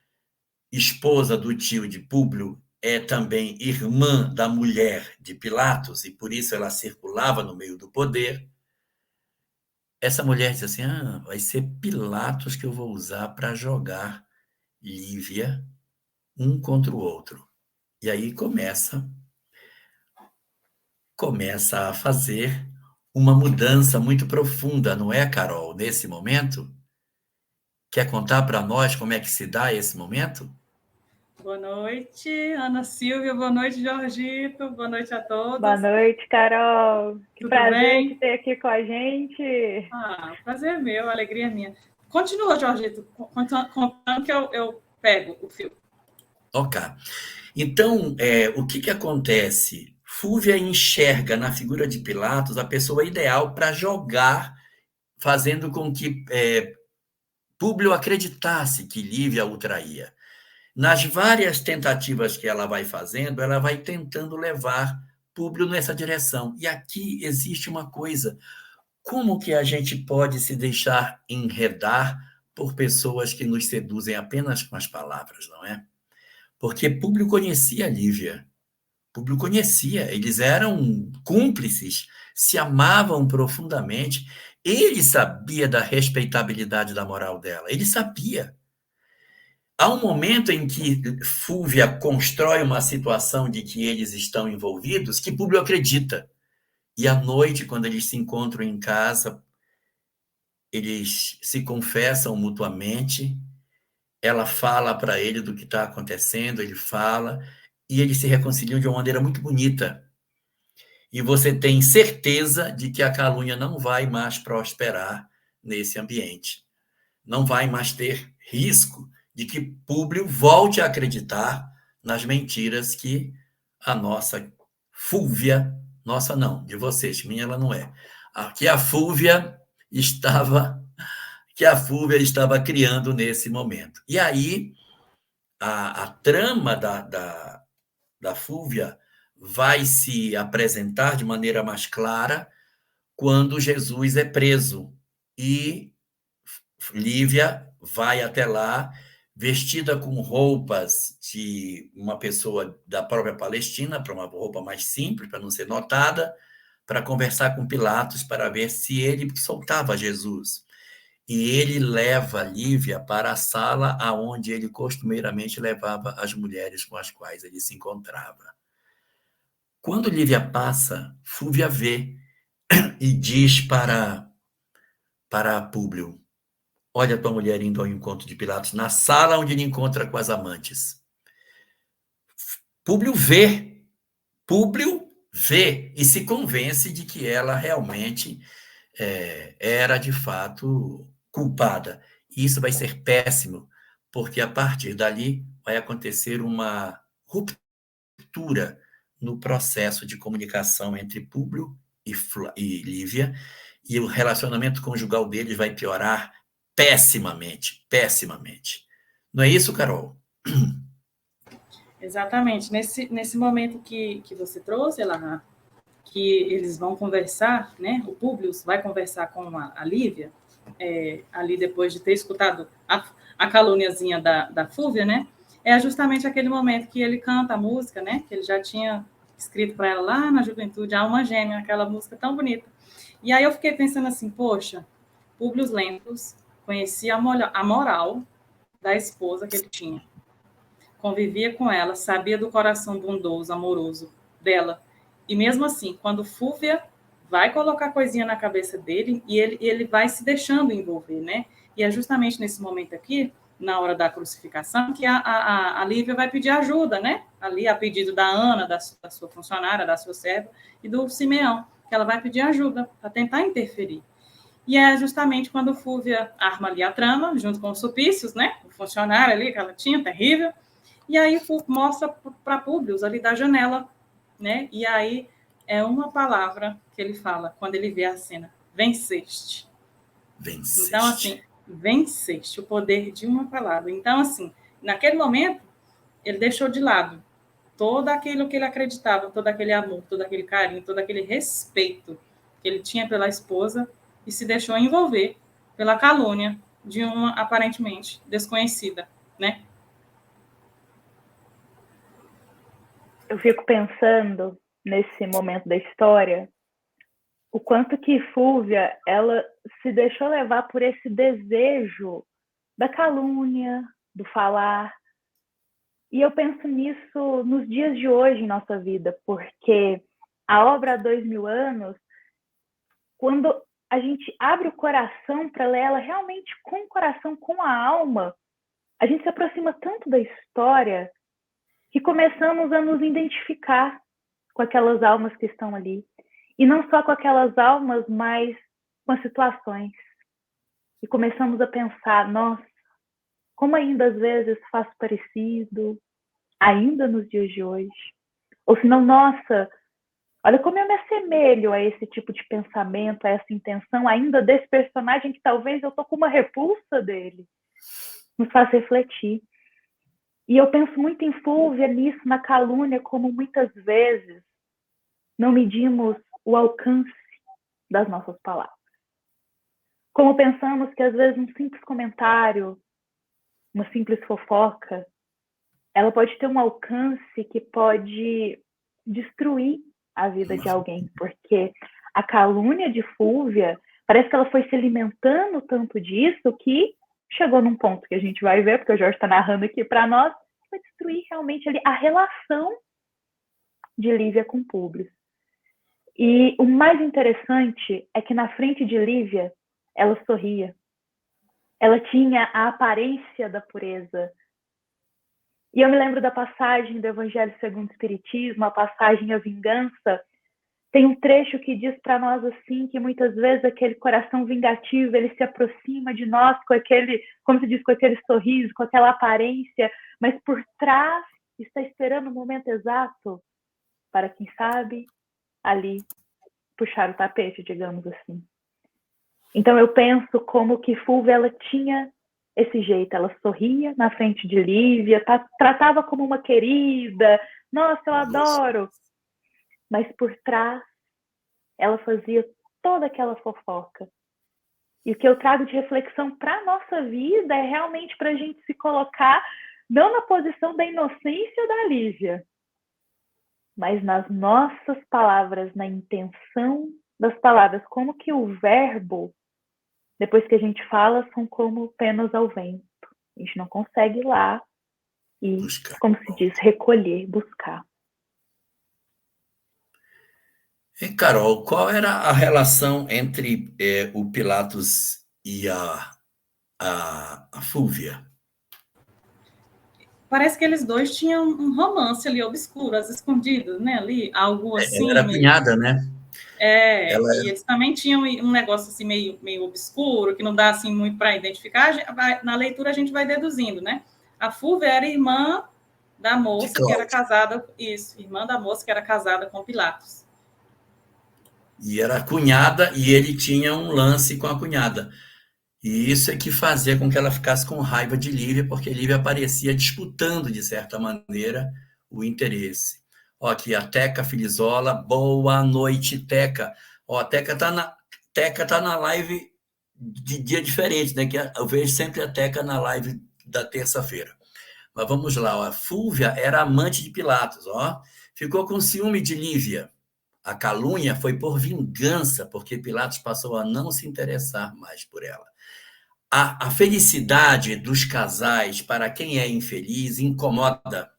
esposa do tio de Públio, é também irmã da mulher de Pilatos, e por isso ela circulava no meio do poder. Essa mulher diz assim: vai ser Pilatos que eu vou usar para jogar Lívia um contra o outro. E aí começa a fazer uma mudança muito profunda, não é, Carol? Nesse momento? Quer contar para nós como é que se dá esse momento? Boa noite, Ana Silvia. Boa noite, Jorgito. Boa noite a todos. Boa noite, Carol. Que Tudo prazer bem? te ter aqui com a gente. Prazer meu, alegria minha. Continua, Jorgito, contando que eu pego o fio. Ok. Então, o que acontece? Fúvia enxerga na figura de Pilatos a pessoa ideal para jogar, fazendo com que Públio acreditasse que Lívia o traía. Nas várias tentativas que ela vai fazendo, ela vai tentando levar Públio nessa direção. E aqui existe uma coisa: como que a gente pode se deixar enredar por pessoas que nos seduzem apenas com as palavras, não é? Porque Públio conhecia Lívia. Públio conhecia, eles eram cúmplices, se amavam profundamente. Ele sabia da respeitabilidade da moral dela, ele sabia. Há um momento em que Fúvia constrói uma situação de que eles estão envolvidos, que Públio acredita. E à noite, quando eles se encontram em casa, eles se confessam mutuamente, ela fala para ele do que está acontecendo, ele fala, e eles se reconciliam de uma maneira muito bonita. E você tem certeza de que a calúnia não vai mais prosperar nesse ambiente. Não vai mais ter risco de que Públio volte a acreditar nas mentiras que a nossa Fúvia, nossa não, de vocês, minha ela não é, que a Fúvia estava criando nesse momento. E aí, a trama da Fúvia vai se apresentar de maneira mais clara quando Jesus é preso e Lívia vai até lá vestida com roupas de uma pessoa da própria Palestina, para uma roupa mais simples, para não ser notada, para conversar com Pilatos para ver se ele soltava Jesus. E ele leva Lívia para a sala aonde ele costumeiramente levava as mulheres com as quais ele se encontrava. Quando Lívia passa, Fúvia vê e diz para Públio: olha a tua mulher indo ao encontro de Pilatos na sala onde ele encontra com as amantes. Públio vê e se convence de que ela realmente era, de fato, culpada. E isso vai ser péssimo, porque a partir dali vai acontecer uma ruptura no processo de comunicação entre Públio e Lívia, e o relacionamento conjugal deles vai piorar pessimamente, pessimamente. Não é isso, Carol? Exatamente. Nesse momento que você trouxe, Elahá, que eles vão conversar, né? O Públio vai conversar com a Lívia, ali depois de ter escutado a calúniazinha da Fúvia, né? É justamente aquele momento que ele canta a música, né? Que ele já tinha escrito para ela lá na juventude, Alma Gêmea, aquela música tão bonita. E aí eu fiquei pensando assim, poxa, Públio Lentulus conhecia a moral da esposa que ele tinha. Convivia com ela, sabia do coração bondoso, amoroso dela. E mesmo assim, quando Fúvia vai colocar coisinha na cabeça dele, e ele vai se deixando envolver, né? E é justamente nesse momento aqui, na hora da crucificação, que a Lívia vai pedir ajuda, né? Ali, a pedido da Ana, da sua funcionária, da sua serva, e do Simeão, que ela vai pedir ajuda para tentar interferir. E é justamente quando Fúvia arma ali a trama, junto com os Sulpícios, né? O funcionário ali que ela tinha, terrível. E aí mostra para Públio ali da janela, né? E aí é uma palavra que ele fala quando ele vê a cena: venceste. Venceste. Então, assim, venceste, o poder de uma palavra. Então, assim, naquele momento, ele deixou de lado todo aquilo que ele acreditava, todo aquele amor, todo aquele carinho, todo aquele respeito que ele tinha pela esposa e se deixou envolver pela calúnia de uma aparentemente desconhecida, né? Eu fico pensando, nesse momento da história, o quanto que Fúvia, ela se deixou levar por esse desejo da calúnia, do falar. E eu penso nisso nos dias de hoje em nossa vida, porque a obra há 2000 anos, quando a gente abre o coração para ler ela realmente com o coração, com a alma, a gente se aproxima tanto da história que começamos a nos identificar com aquelas almas que estão ali. E não só com aquelas almas, mas com as situações. E começamos a pensar, nossa, como ainda às vezes faço parecido, ainda nos dias de hoje. Ou se não, nossa, olha como eu me assemelho a esse tipo de pensamento, a essa intenção ainda desse personagem que talvez eu tô com uma repulsa dele. Nos faz refletir. E eu penso muito em Fúvia nisso, na calúnia, como muitas vezes não medimos o alcance das nossas palavras. Como pensamos que às vezes um simples comentário, uma simples fofoca, ela pode ter um alcance que pode destruir a vida de alguém, porque a calúnia de Fúvia, parece que ela foi se alimentando tanto disso que chegou num ponto que a gente vai ver, porque o Jorge está narrando aqui para nós, vai destruir realmente ali a relação de Lívia com Públio. E o mais interessante é que na frente de Lívia, ela sorria. Ela tinha a aparência da pureza. E eu me lembro da passagem do Evangelho segundo o Espiritismo, a passagem A Vingança. Tem um trecho que diz para nós assim, que muitas vezes aquele coração vingativo, ele se aproxima de nós com aquele, como se diz, com aquele sorriso, com aquela aparência, mas por trás está esperando o momento exato para, quem sabe, ali puxar o tapete, digamos assim. Então eu penso como que Fúvia, ela tinha esse jeito, ela sorria na frente de Lívia, tratava como uma querida, nossa, eu adoro. Mas por trás, ela fazia toda aquela fofoca. E o que eu trago de reflexão para a nossa vida é realmente para a gente se colocar, não na posição da inocência da Lívia, mas nas nossas palavras, na intenção das palavras, como que o verbo, depois que a gente fala, são como penas ao vento. A gente não consegue ir lá e, buscar, como se diz, recolher, buscar. E, Carol, qual era a relação entre o Pilatos e a Fúvia? Parece que eles dois tinham um romance ali obscuro, às escondidas, né? Ali, algo assim. Ela era cunhada, né? E eles também tinham um negócio assim meio obscuro, que não dá assim muito para identificar. Na leitura a gente vai deduzindo, né? A Fúvia era irmã da moça que era casada, irmã da moça que era casada com Pilatos. E era cunhada, e ele tinha um lance com a cunhada. E isso é que fazia com que ela ficasse com raiva de Lívia, porque Lívia aparecia disputando, de certa maneira, o interesse. Ó, aqui a Teca Filizola, boa noite, Teca. Ó, a Teca tá na live de dia diferente, né? Que eu vejo sempre a Teca na live da terça-feira. Mas vamos lá, ó. A Fúvia era amante de Pilatos, ó. Ficou com ciúme de Lívia. A calúnia foi por vingança, porque Pilatos passou a não se interessar mais por ela. A felicidade dos casais, para quem é infeliz, incomoda.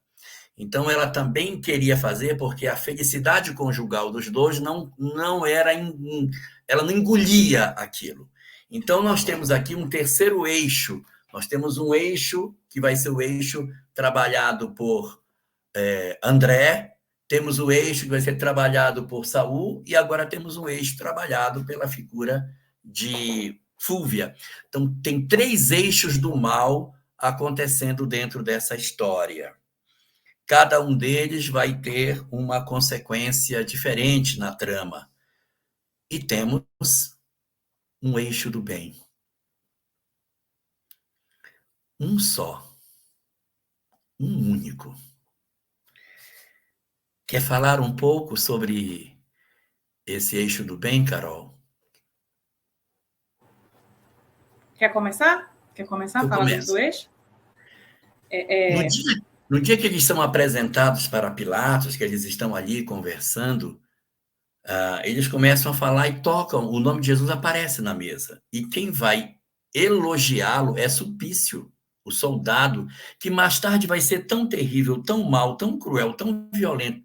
Então, ela também queria fazer, porque a felicidade conjugal dos dois não era... ela não engolia aquilo. Então, nós temos aqui um terceiro eixo. Nós temos um eixo que vai ser o eixo trabalhado por André, temos o eixo que vai ser trabalhado por Saul, e agora temos um eixo trabalhado pela figura de Fúvia. Então, tem 3 eixos do mal acontecendo dentro dessa história. Cada um deles vai ter uma consequência diferente na trama. E temos um eixo do bem. Um só. Um único. Quer falar um pouco sobre esse eixo do bem, Carol? Quer começar? Quer começar a falar do eixo? No dia que eles são apresentados para Pilatos, que eles estão ali conversando, eles começam a falar e tocam, o nome de Jesus aparece na mesa. E quem vai elogiá-lo é Sulpício, o soldado, que mais tarde vai ser tão terrível, tão mau, tão cruel, tão violento,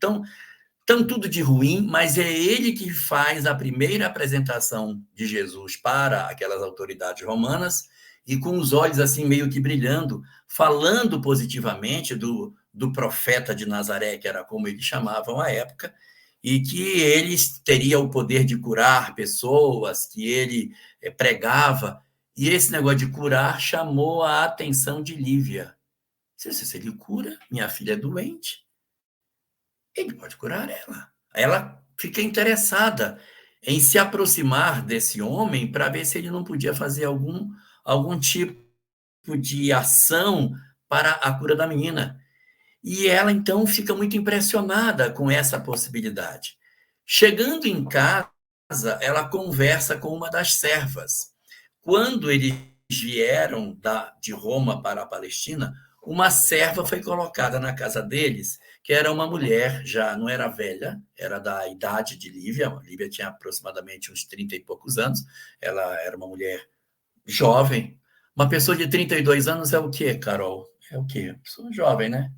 tão tudo de ruim, mas é ele que faz a primeira apresentação de Jesus para aquelas autoridades romanas, e com os olhos assim meio que brilhando, falando positivamente do profeta de Nazaré, que era como eles chamavam à época, e que ele teria o poder de curar pessoas, que ele pregava. E esse negócio de curar chamou a atenção de Lívia. Se ele cura, minha filha é doente, ele pode curar ela. Ela fica interessada em se aproximar desse homem para ver se ele não podia fazer algum tipo de ação para a cura da menina. E ela, então, fica muito impressionada com essa possibilidade. Chegando em casa, ela conversa com uma das servas. Quando eles vieram de Roma para a Palestina, uma serva foi colocada na casa deles, que era uma mulher, já não era velha, era da idade de Lívia. Lívia tinha aproximadamente uns 30 e poucos anos, ela era uma mulher jovem. Uma pessoa de 32 anos é o quê, Carol? É o quê? Pessoa jovem, né?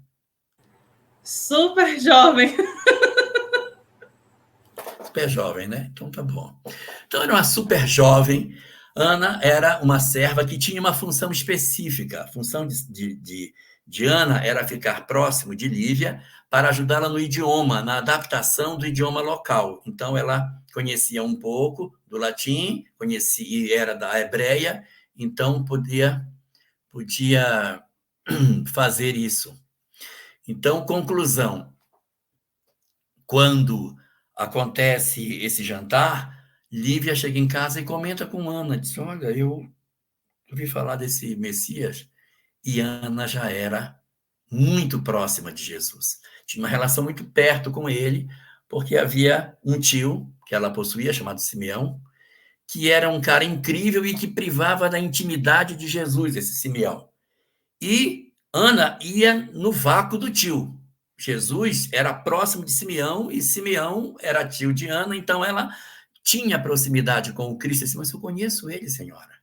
Super jovem. Super jovem, né? Então tá bom. Então era uma super jovem, Ana era uma serva que tinha uma função específica. A função de Ana era ficar próximo de Lívia para ajudá-la no idioma, na adaptação do idioma local. Então, ela conhecia um pouco do latim, conhecia, era da hebreia, então podia fazer isso. Então, conclusão, quando acontece esse jantar, Lívia chega em casa e comenta com Ana, diz, olha, eu ouvi falar desse Messias, e Ana já era muito próxima de Jesus. Tinha uma relação muito perto com ele, porque havia um tio que ela possuía, chamado Simeão, que era um cara incrível e que privava da intimidade de Jesus, esse Simeão. E Ana ia no vácuo do tio. Jesus era próximo de Simeão e Simeão era tio de Ana, então ela tinha proximidade com o Cristo. Disse, mas eu conheço ele, senhora.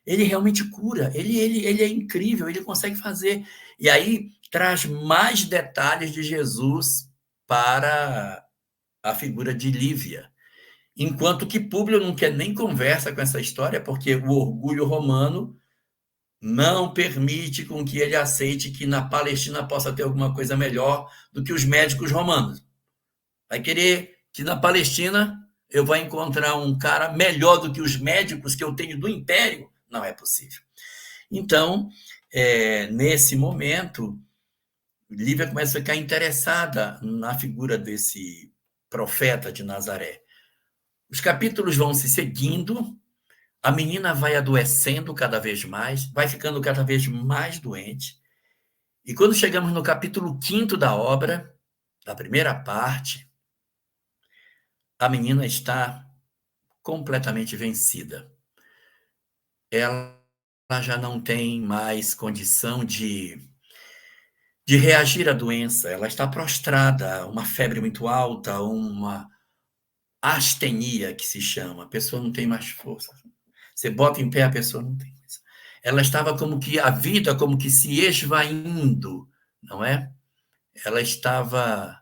Ele realmente cura, ele é incrível, ele consegue fazer. E aí traz mais detalhes de Jesus para a figura de Lívia. Enquanto que Públio não quer nem conversa com essa história, porque o orgulho romano não permite com que ele aceite que na Palestina possa ter alguma coisa melhor do que os médicos romanos. Vai querer que na Palestina eu vá encontrar um cara melhor do que os médicos que eu tenho do Império? Não é possível. Então, nesse momento, Lívia começa a ficar interessada na figura desse profeta de Nazaré. Os capítulos vão se seguindo, a menina vai adoecendo cada vez mais, vai ficando cada vez mais doente. E quando chegamos no capítulo 5º da obra, da primeira parte, a menina está completamente vencida. Ela já não tem mais condição de reagir à doença. Ela está prostrada, uma febre muito alta, uma astenia, que se chama. A pessoa não tem mais força. Você bota em pé, a pessoa não tem mais. Ela estava como que a vida, como que se esvaindo, não é? Ela estava,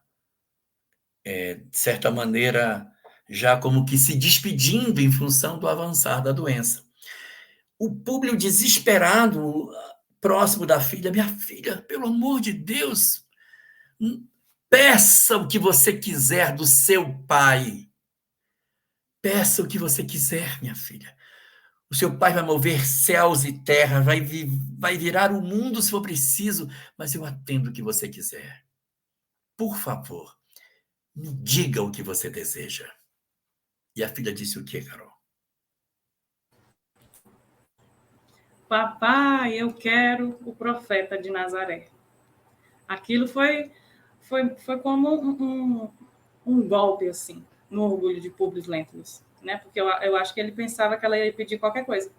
de certa maneira, já como que se despedindo em função do avançar da doença. O Públio desesperado, próximo da filha, minha filha, pelo amor de Deus, peça o que você quiser do seu pai. Peça o que você quiser, minha filha. O seu pai vai mover céus e terra, vai virar o mundo se for preciso, mas eu atendo o que você quiser. Por favor, me diga o que você deseja. E a filha disse o quê, Carol? Papai, eu quero o profeta de Nazaré. Aquilo foi como um golpe, assim, no orgulho de Públio Lentulus, né? Porque eu acho que ele pensava que ela ia pedir qualquer coisa.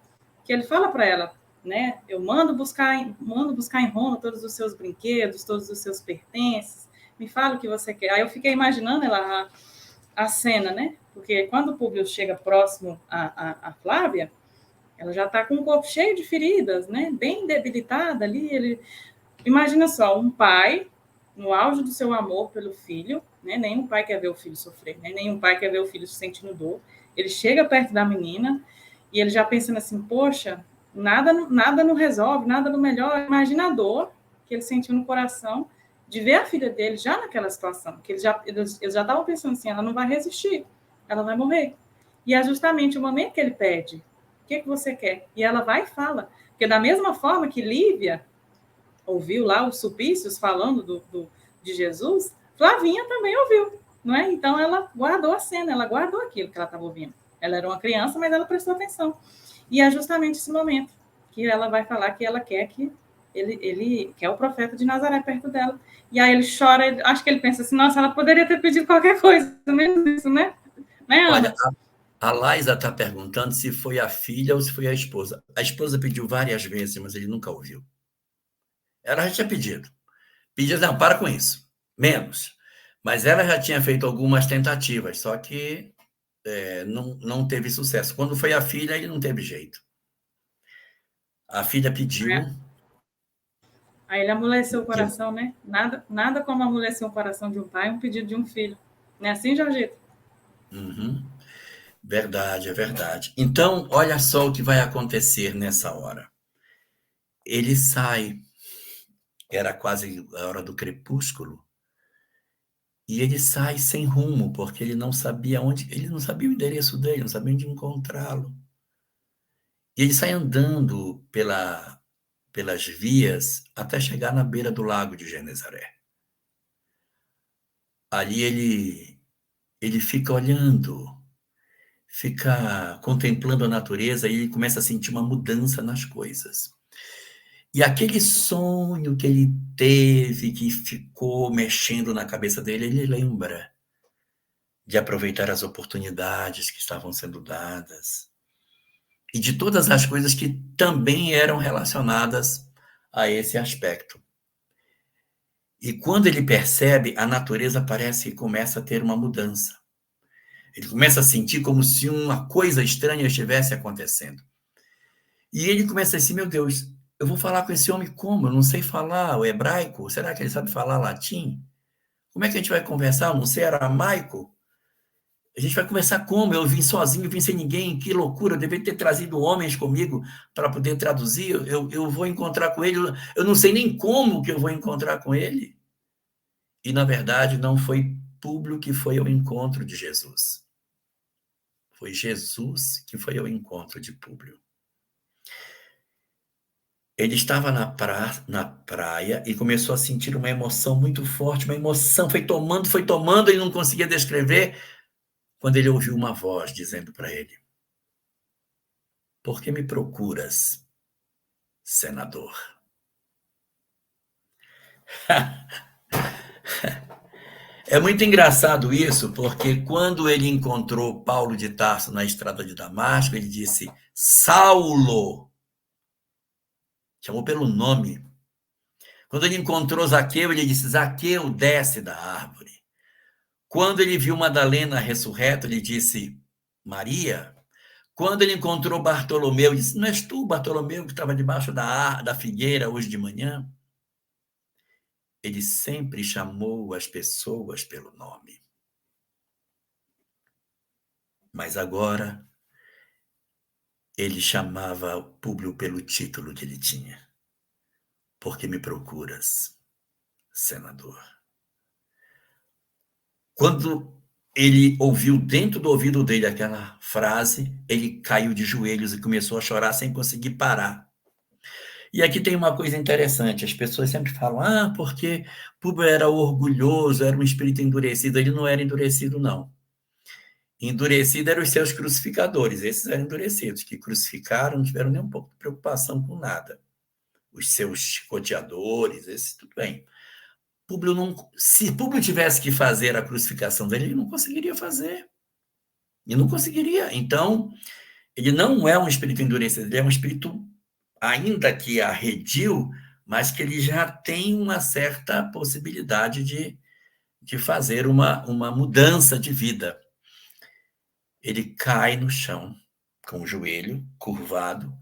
Que ele fala para ela, né? Eu mando buscar em Roma todos os seus brinquedos, todos os seus pertences, me fala o que você quer. Aí eu fiquei imaginando a cena, né? Porque quando o Públio chega próximo a Flávia, ela já está com o corpo cheio de feridas, né? Bem debilitada ali. Imagina só, um pai no auge do seu amor pelo filho, né? Nenhum pai quer ver o filho sofrer, né? Nenhum pai quer ver o filho sentindo dor. Ele chega perto da menina e ele já pensando assim, poxa, nada não resolve, nada não melhora. Imagina a dor que ele sentiu no coração de ver a filha dele já naquela situação, que eles já estavam pensando assim, ela não vai resistir, ela vai morrer. E é justamente o momento que ele pede, o que você quer? E ela vai e fala, porque da mesma forma que Lívia ouviu lá os supícios falando de Jesus, Flavinha também ouviu, não é? Então ela guardou a cena, ela guardou aquilo que ela estava ouvindo. Ela era uma criança, mas ela prestou atenção. E é justamente esse momento que ela vai falar que ela quer que ele quer o profeta de Nazaré perto dela. E aí ele chora, acho que ele pensa assim, nossa, ela poderia ter pedido qualquer coisa, menos isso, né? Né, Ana? Olha, a Laisa está perguntando se foi a filha ou se foi a esposa. A esposa pediu várias vezes, mas ele nunca ouviu. Ela já tinha pedido. Pediu, não, para com isso. Menos. Mas ela já tinha feito algumas tentativas, só que não teve sucesso. Quando foi a filha, ele não teve jeito. A filha pediu. Aí ele amoleceu o coração, né? Nada como amolecer o coração de um pai, um pedido de um filho. Não é assim, Jorgito? Uhum. Verdade, é verdade. Então, olha só o que vai acontecer nessa hora. Ele sai, era quase a hora do crepúsculo, e ele sai sem rumo, porque ele não sabia ele não sabia o endereço dele, não sabia onde encontrá-lo. E ele sai andando pelas vias até chegar na beira do lago de Genezaré. Ali ele fica olhando, fica contemplando a natureza e ele começa a sentir uma mudança nas coisas. E aquele sonho que ele teve, que ficou mexendo na cabeça dele, ele lembra de aproveitar as oportunidades que estavam sendo dadas e de todas as coisas que também eram relacionadas a esse aspecto. E quando ele percebe, a natureza parece que começa a ter uma mudança. Ele começa a sentir como se uma coisa estranha estivesse acontecendo. E ele começa a dizer, meu Deus, eu vou falar com esse homem como? Eu não sei falar o hebraico? Será que ele sabe falar latim? Como é que a gente vai conversar? Eu não sei aramaico? A gente vai conversar como? Eu vim sozinho, vim sem ninguém, que loucura, eu deveria ter trazido homens comigo para poder traduzir, eu vou encontrar com ele, eu não sei nem como que eu vou encontrar com ele. E, na verdade, não foi Públio que foi ao encontro de Jesus. Foi Jesus que foi ao encontro de Públio. Ele estava na praia e começou a sentir uma emoção muito forte, uma emoção, foi tomando, ele não conseguia descrever, quando ele ouviu uma voz dizendo para ele, por que me procuras, senador? É muito engraçado isso, porque quando ele encontrou Paulo de Tarso na estrada de Damasco, ele disse, Saulo, chamou pelo nome. Quando ele encontrou Zaqueu, ele disse, Zaqueu, desce da árvore. Quando ele viu Madalena ressurreta, ele disse, Maria. Quando ele encontrou Bartolomeu, ele disse, não és tu, Bartolomeu, que estava debaixo da figueira hoje de manhã? Ele sempre chamou as pessoas pelo nome. Mas agora, ele chamava Públio pelo título que ele tinha. Por que me procuras, senador? Quando ele ouviu dentro do ouvido dele aquela frase, ele caiu de joelhos e começou a chorar sem conseguir parar. E aqui tem uma coisa interessante, as pessoas sempre falam, porque Públio era orgulhoso, era um espírito endurecido. Ele não era endurecido, não. Endurecido eram os seus crucificadores, esses eram endurecidos, que crucificaram, não tiveram nem um pouco de preocupação com nada. Os seus chicoteadores, esses tudo bem. Públio não, se Públio tivesse que fazer a crucificação dele, ele não conseguiria fazer. E não conseguiria. Então, ele não é um espírito endurecido, ele é um espírito, ainda que arredio, mas que ele já tem uma certa possibilidade de fazer uma mudança de vida. Ele cai no chão, com o joelho curvado.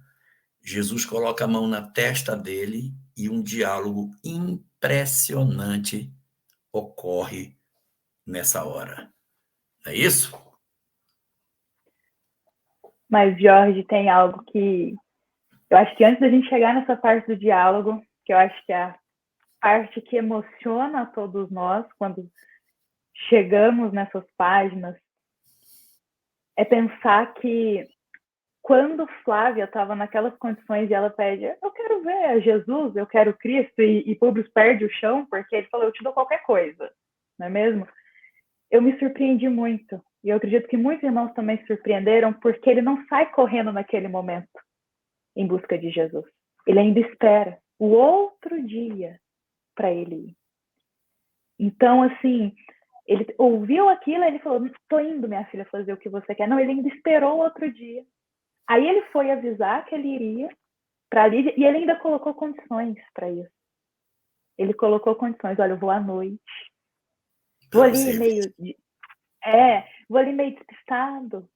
Jesus coloca a mão na testa dele e um diálogo impressionante ocorre nessa hora. Não é isso? Mas, Jorge, tem algo que eu acho que antes da gente chegar nessa parte do diálogo, que eu acho que é a parte que emociona a todos nós quando chegamos nessas páginas, é pensar que quando Flávia estava naquelas condições e ela pede, eu quero ver Jesus, eu quero Cristo, e Públio perde o chão, porque ele falou, eu te dou qualquer coisa, não é mesmo? Eu me surpreendi muito, e eu acredito que muitos irmãos também se surpreenderam, porque ele não sai correndo naquele momento em busca de Jesus. Ele ainda espera o outro dia para ele ir. Então, assim, ele ouviu aquilo, ele falou, estou indo, minha filha, fazer o que você quer. Não, ele ainda esperou o outro dia. Aí ele foi avisar que ele iria para Lídia, e ele ainda colocou condições para isso. Ele colocou condições, olha, eu vou à noite. Vou ali meio despistado,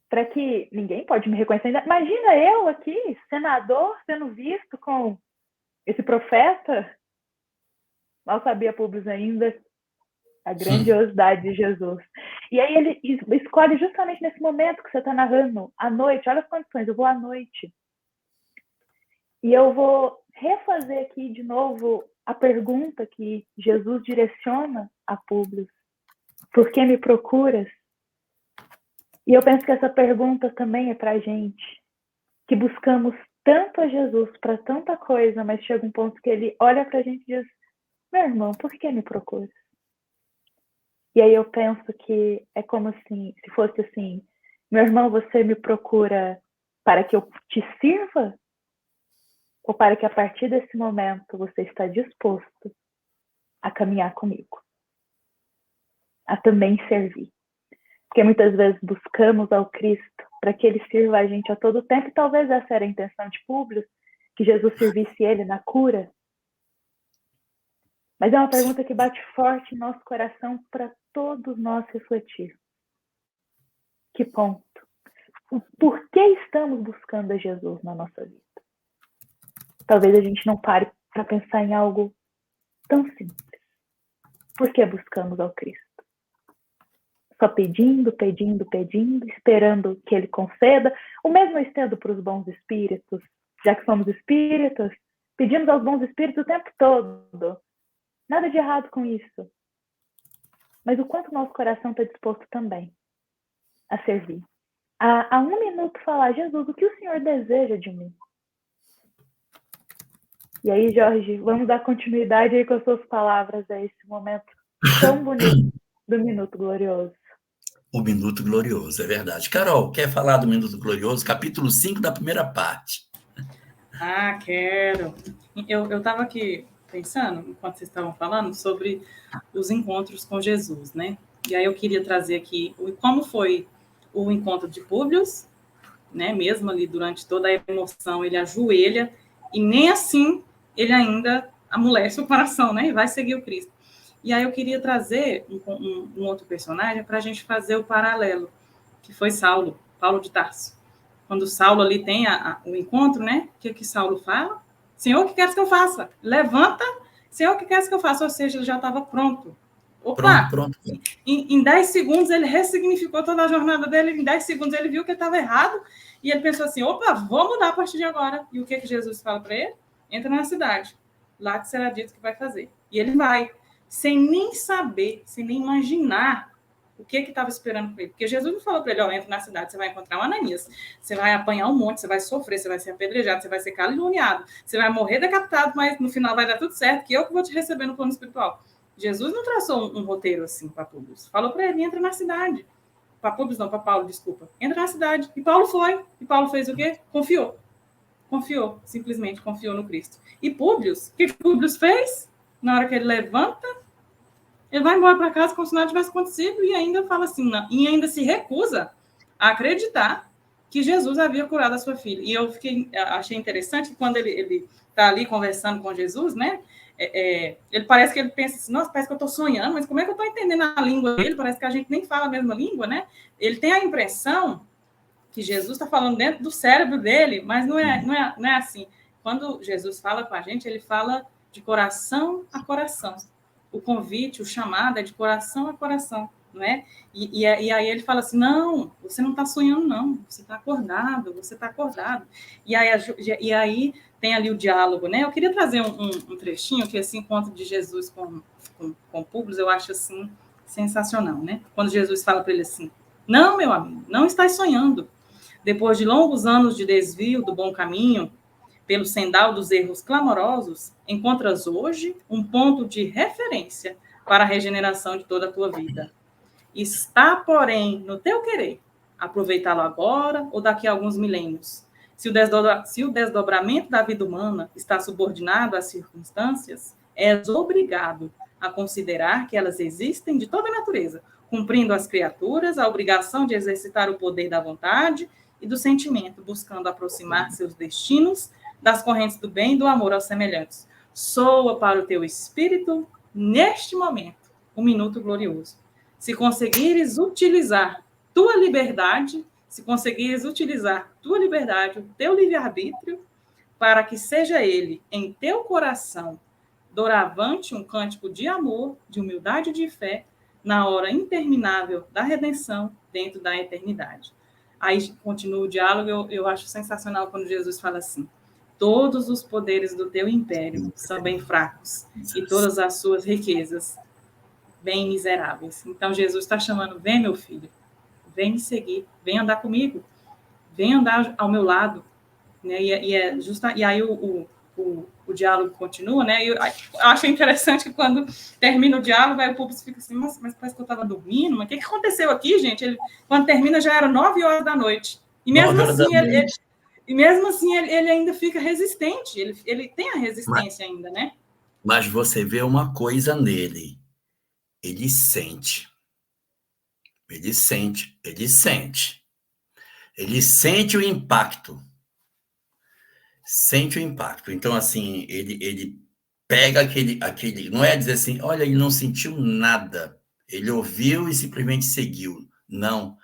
para que ninguém pode me reconhecer. Imagina eu aqui, senador, sendo visto com esse profeta. Mal sabia Públio ainda a grandiosidade de Jesus. E aí ele escolhe justamente nesse momento que você está narrando, à noite, olha as condições, eu vou à noite. E eu vou refazer aqui de novo a pergunta que Jesus direciona a Públio. Por que me procuras? E eu penso que essa pergunta também é para a gente, que buscamos tanto a Jesus para tanta coisa, mas chega um ponto que ele olha para a gente e diz, meu irmão, por que me procuras? E aí eu penso que é como assim, se fosse assim, meu irmão, você me procura para que eu te sirva? Ou para que a partir desse momento você está disposto a caminhar comigo? A também servir. Porque muitas vezes buscamos ao Cristo para que ele sirva a gente a todo tempo, e talvez essa era a intenção de Públio, que Jesus servisse ele na cura. Mas é uma pergunta que bate forte em nosso coração para todos nós refletir. Que ponto? Por que estamos buscando a Jesus na nossa vida? Talvez a gente não pare para pensar em algo tão simples. Por que buscamos ao Cristo? Só pedindo, esperando que ele conceda. O mesmo eu estendo para os bons espíritos, já que somos espíritas, pedimos aos bons espíritos o tempo todo. Nada de errado com isso. Mas o quanto nosso coração está disposto também a servir. A um minuto falar, Jesus, o que o Senhor deseja de mim? E aí, Jorge, vamos dar continuidade aí com as suas palavras a esse momento tão bonito do Minuto Glorioso. O Minuto Glorioso, é verdade. Carol, quer falar do Minuto Glorioso? Capítulo 5 da primeira parte. Ah, quero. Eu estava aqui pensando, enquanto vocês estavam falando, sobre os encontros com Jesus, né? E aí eu queria trazer aqui como foi o encontro de Públio, né? Mesmo ali durante toda a emoção, ele ajoelha e nem assim ele ainda amolece o coração, né? E vai seguir o Cristo. E aí eu queria trazer um outro personagem para a gente fazer o paralelo, que foi Saulo, Paulo de Tarso. Quando Saulo ali tem o encontro, né? O que Saulo fala? Senhor, o que queres que eu faça? Levanta. Senhor, o que queres que eu faça? Ou seja, ele já estava pronto. Opa! Pronto. Em 10 segundos ele ressignificou toda a jornada dele. Em 10 segundos ele viu que ele estava errado. E ele pensou assim, opa, vou mudar a partir de agora. E o que Jesus fala para ele? Entra na cidade. Lá que será dito que vai fazer. E ele vai. Sem nem saber, sem nem imaginar o que estava esperando para ele. Porque Jesus não falou para ele, entra na cidade, você vai encontrar um Ananias, você vai apanhar um monte, você vai sofrer, você vai ser apedrejado, você vai ser caluniado, você vai morrer decapitado, mas no final vai dar tudo certo, que eu que vou te receber no plano espiritual. Jesus não traçou um roteiro assim para Públio. Falou para ele, entra na cidade. Para Públio não, para Paulo, desculpa. Entra na cidade. E Paulo foi. E Paulo fez o quê? Confiou. Confiou, simplesmente confiou no Cristo. E Públio, o que Públio fez? Na hora que ele levanta, ele vai embora para casa como se nada tivesse acontecido e ainda fala assim, não, e ainda se recusa a acreditar que Jesus havia curado a sua filha. E eu achei interessante que quando ele está ali conversando com Jesus, né? Ele parece que ele pensa assim, nossa, parece que eu estou sonhando, mas como é que eu estou entendendo a língua dele? Parece que a gente nem fala a mesma língua, né? Ele tem a impressão que Jesus está falando dentro do cérebro dele, mas não é assim. Quando Jesus fala com a gente, ele fala de coração a coração. O convite, o chamado é de coração a coração, não é? E aí ele fala assim, não, você não está sonhando, não, você está acordado, você está acordado. E aí tem ali o diálogo, né? Eu queria trazer um trechinho, que esse encontro de Jesus com Públio, eu acho assim, sensacional, né? Quando Jesus fala para ele assim, não, meu amigo, não estás sonhando. Depois de longos anos de desvio do bom caminho, pelo sendal dos erros clamorosos, encontras hoje um ponto de referência para a regeneração de toda a tua vida. Está, porém, no teu querer aproveitá-lo agora ou daqui a alguns milênios. Se o desdobramento da vida humana está subordinado às circunstâncias, és obrigado a considerar que elas existem de toda a natureza, cumprindo às criaturas a obrigação de exercitar o poder da vontade e do sentimento, buscando aproximar seus destinos das correntes do bem e do amor aos semelhantes. Soa para o teu espírito, neste momento, um minuto glorioso. Se conseguires utilizar tua liberdade, o teu livre-arbítrio, para que seja ele, em teu coração, doravante um cântico de amor, de humildade e de fé, na hora interminável da redenção dentro da eternidade. Aí continua o diálogo, eu acho sensacional quando Jesus fala assim: todos os poderes do teu império são bem fracos, e todas as suas riquezas bem miseráveis. Então Jesus está chamando: vem, meu filho, vem me seguir, vem andar comigo, vem andar ao meu lado. Né? E aí o diálogo continua, né? Eu acho interessante que quando termina o diálogo, aí o público fica assim: mas parece que eu estava dormindo, mas o que aconteceu aqui, gente? Quando termina já era 9 horas da noite. E mesmo assim, ele ainda fica resistente, ele tem a resistência ainda, né? Mas você vê uma coisa nele: ele sente. Ele sente o impacto. Sente o impacto. Então, assim, ele pega aquele. Não é dizer assim: olha, ele não sentiu nada. Ele ouviu e simplesmente seguiu. Não.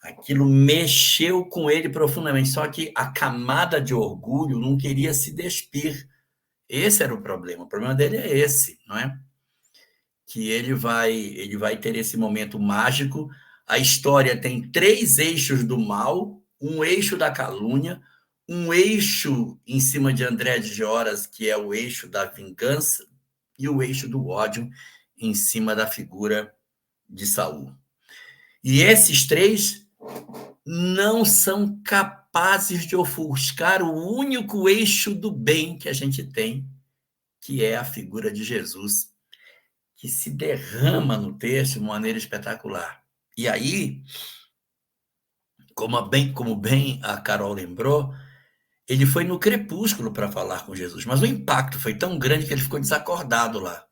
Aquilo mexeu com ele profundamente. Só que a camada de orgulho não queria se despir. Esse era o problema. O problema dele é esse, não é? Que ele vai ter esse momento mágico. A história tem 3 eixos do mal, um eixo da calúnia, um eixo em cima de André de Gioras, que é o eixo da vingança, e o eixo do ódio em cima da figura de Saul. E esses 3 não são capazes de ofuscar o único eixo do bem que a gente tem, que é a figura de Jesus, que se derrama no texto de maneira espetacular. E aí, como bem a Carol lembrou, ele foi no crepúsculo para falar com Jesus, mas o impacto foi tão grande que ele ficou desacordado lá.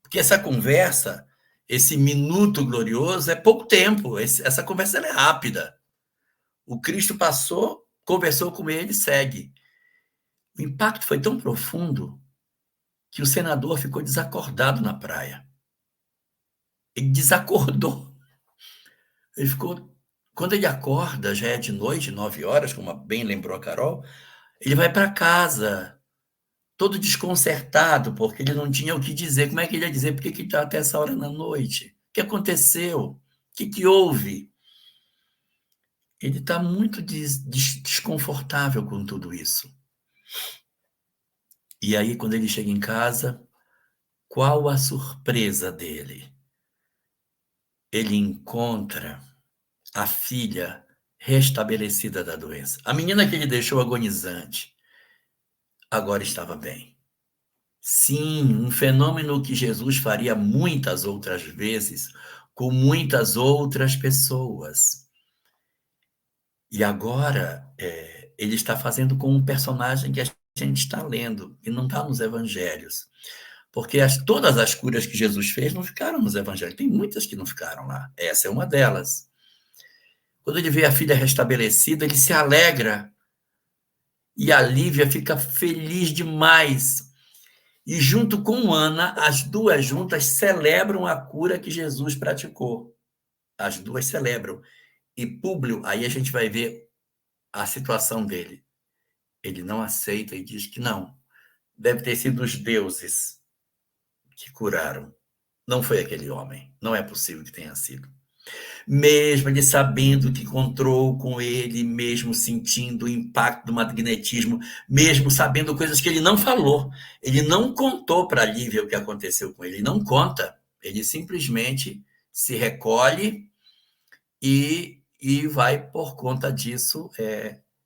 Porque essa conversa, esse minuto glorioso, é pouco tempo, essa conversa é rápida. O Cristo passou, conversou com ele e segue. O impacto foi tão profundo que o senador ficou desacordado na praia. Ele desacordou. Ele ficou... Quando ele acorda, já é de noite, 9 horas, como bem lembrou a Carol, ele vai para casa, todo desconcertado, porque ele não tinha o que dizer. Como é que ele ia dizer? Por que ele está até essa hora da noite? O que aconteceu? O que houve? Ele está muito desconfortável com tudo isso. E aí, quando ele chega em casa, qual a surpresa dele? Ele encontra a filha restabelecida da doença. A menina que ele deixou agonizante agora estava bem. Sim, um fenômeno que Jesus faria muitas outras vezes com muitas outras pessoas. E agora ele está fazendo com um personagem que a gente está lendo e não está nos evangelhos. Porque todas as curas que Jesus fez não ficaram nos evangelhos. Tem muitas que não ficaram lá. Essa é uma delas. Quando ele vê a filha restabelecida, ele se alegra. E a Lívia fica feliz demais. E junto com Ana, as duas juntas celebram a cura que Jesus praticou. As duas celebram. E Públio, aí a gente vai ver a situação dele. Ele não aceita e diz que não. Deve ter sido os deuses que curaram. Não foi aquele homem. Não é possível que tenha sido. Mesmo ele sabendo que encontrou com ele, mesmo sentindo o impacto do magnetismo, mesmo sabendo coisas que ele não falou, ele não contou para a Lívia o que aconteceu com ele, ele não conta, ele simplesmente se recolhe e vai, por conta disso,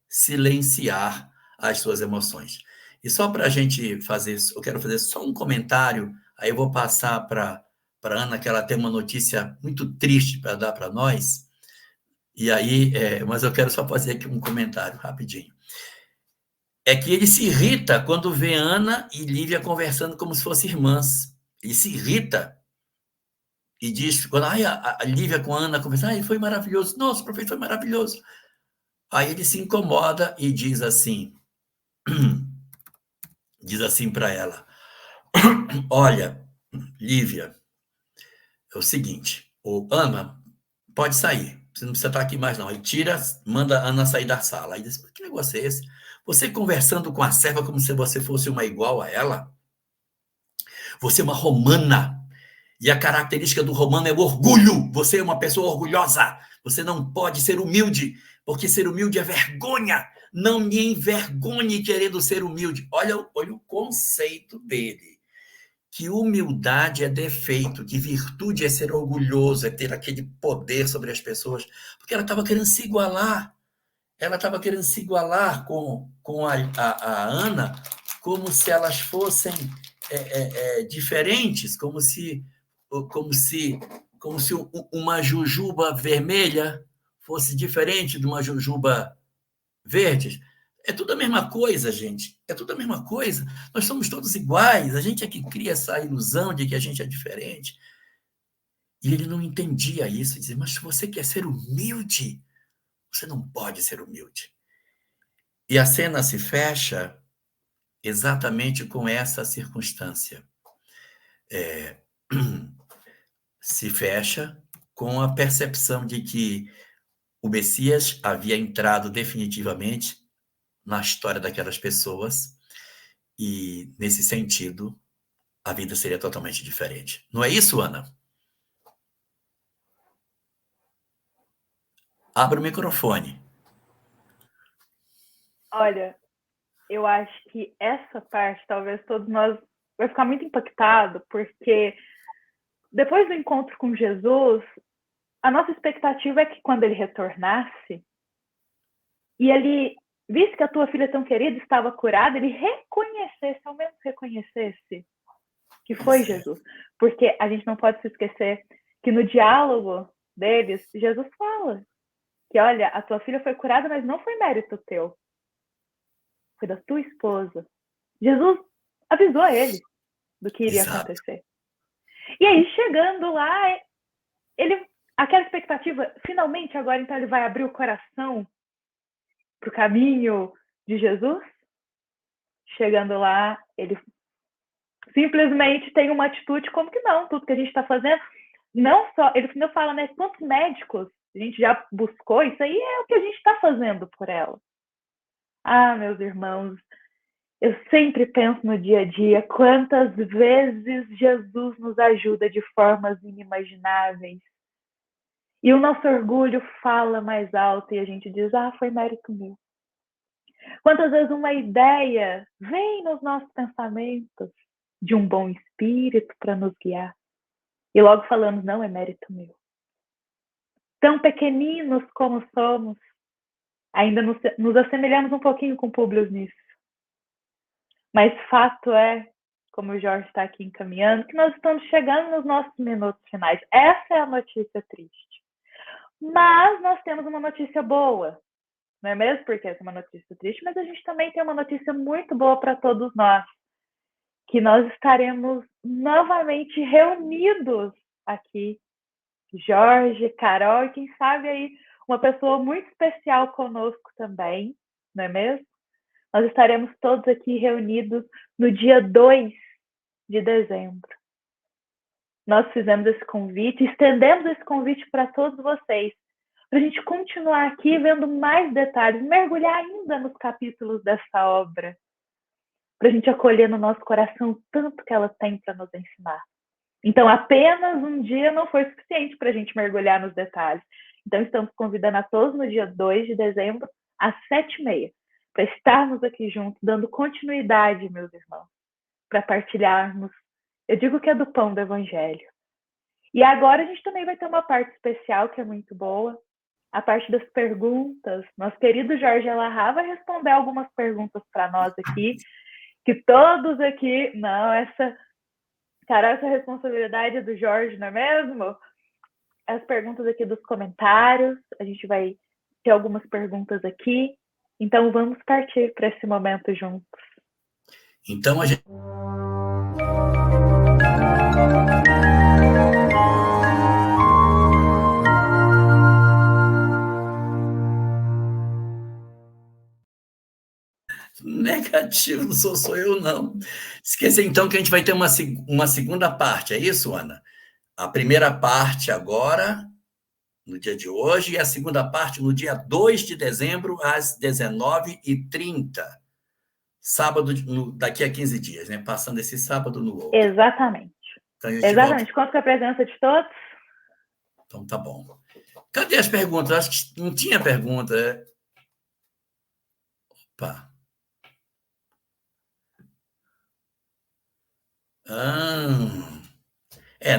silenciar as suas emoções. E só para a gente fazer, eu quero fazer só um comentário, aí eu vou passar para Ana, que ela tem uma notícia muito triste para dar para nós, e aí, mas eu quero só fazer aqui um comentário rapidinho. É que ele se irrita quando vê Ana e Lívia conversando como se fossem irmãs. Ele se irrita e diz, quando a Lívia com a Ana conversando, foi maravilhoso, nossa, o professor foi maravilhoso. Aí ele se incomoda e diz assim para ela: olha, Lívia, é o seguinte, Ana, pode sair, você não precisa estar aqui mais não. Ele manda a Ana sair da sala. Aí diz: que negócio é esse? Você conversando com a serva como se você fosse uma igual a ela? Você é uma romana. E a característica do romano é o orgulho. Você é uma pessoa orgulhosa. Você não pode ser humilde, porque ser humilde é vergonha. Não me envergonhe querendo ser humilde. Olha o conceito dele. Que humildade é defeito, que virtude é ser orgulhoso, é ter aquele poder sobre as pessoas. Porque ela estava querendo se igualar. Ela estava querendo se igualar com a Ana, como se elas fossem diferentes, como se uma jujuba vermelha fosse diferente de uma jujuba verde. É tudo a mesma coisa, gente. É tudo a mesma coisa. Nós somos todos iguais. A gente é que cria essa ilusão de que a gente é diferente. E ele não entendia isso. Dizia, mas se você quer ser humilde, você não pode ser humilde. E a cena se fecha exatamente com essa circunstância. Se fecha com a percepção de que o Messias havia entrado definitivamente na história daquelas pessoas e, nesse sentido, a vida seria totalmente diferente. Não é isso, Ana? Abra o microfone. Olha, eu acho que essa parte, talvez todos nós vai ficar muito impactado, porque depois do encontro com Jesus, a nossa expectativa é que quando ele retornasse e ele visse que a tua filha tão querida estava curada, ele reconhecesse, ao menos reconhecesse que foi Jesus. Porque a gente não pode se esquecer que no diálogo deles, Jesus fala que, olha, a tua filha foi curada, mas não foi mérito teu. Foi da tua esposa. Jesus avisou ele do que iria acontecer. E aí, chegando lá, aquela expectativa, finalmente agora, então, ele vai abrir o coração para o caminho de Jesus. Chegando lá, ele simplesmente tem uma atitude como que não, tudo que a gente está fazendo, não só, ele não fala, né, quantos médicos a gente já buscou, isso aí é o que a gente está fazendo por ela. Ah, meus irmãos, eu sempre penso no dia a dia quantas vezes Jesus nos ajuda de formas inimagináveis. E o nosso orgulho fala mais alto e a gente diz, foi mérito meu. Quantas vezes uma ideia vem nos nossos pensamentos de um bom espírito para nos guiar. E logo falamos, não é mérito meu. Tão pequeninos como somos, ainda nos assemelhamos um pouquinho com Públio nisso. Mas fato é, como o Jorge está aqui encaminhando, que nós estamos chegando nos nossos minutos finais. Essa é a notícia triste. Mas nós temos uma notícia boa, não é mesmo? Porque essa é uma notícia triste, mas a gente também tem uma notícia muito boa para todos nós, que nós estaremos novamente reunidos aqui, Jorge, Carol, e quem sabe aí uma pessoa muito especial conosco também, não é mesmo? Nós estaremos todos aqui reunidos no dia 2 de dezembro. Nós fizemos esse convite, estendemos esse convite para todos vocês, para a gente continuar aqui vendo mais detalhes, mergulhar ainda nos capítulos dessa obra, para a gente acolher no nosso coração o tanto que ela tem para nos ensinar. Então, apenas um dia não foi suficiente para a gente mergulhar nos detalhes. Então, estamos convidando a todos no dia 2 de dezembro, às 7h30, para estarmos aqui juntos, dando continuidade, meus irmãos, para partilharmos. Eu digo que é do pão do Evangelho. E agora a gente também vai ter uma parte especial, que é muito boa, a parte das perguntas. Nosso querido Jorge Elahá vai responder algumas perguntas para nós aqui, que todos aqui... Não, essa responsabilidade é do Jorge, não é mesmo? As perguntas aqui dos comentários, a gente vai ter algumas perguntas aqui, então vamos partir para esse momento juntos. Então a gente... Negativo, não sou eu, não. Esqueça, então, que a gente vai ter uma segunda parte, é isso, Ana? A primeira parte agora, no dia de hoje, e a segunda parte no dia 2 de dezembro, às 19h30. Sábado, daqui a 15 dias, né? Passando esse sábado no outro. Exatamente. Então, exatamente. Conto com a presença de todos. Então, tá bom. Cadê as perguntas? Acho que não tinha pergunta. Opa.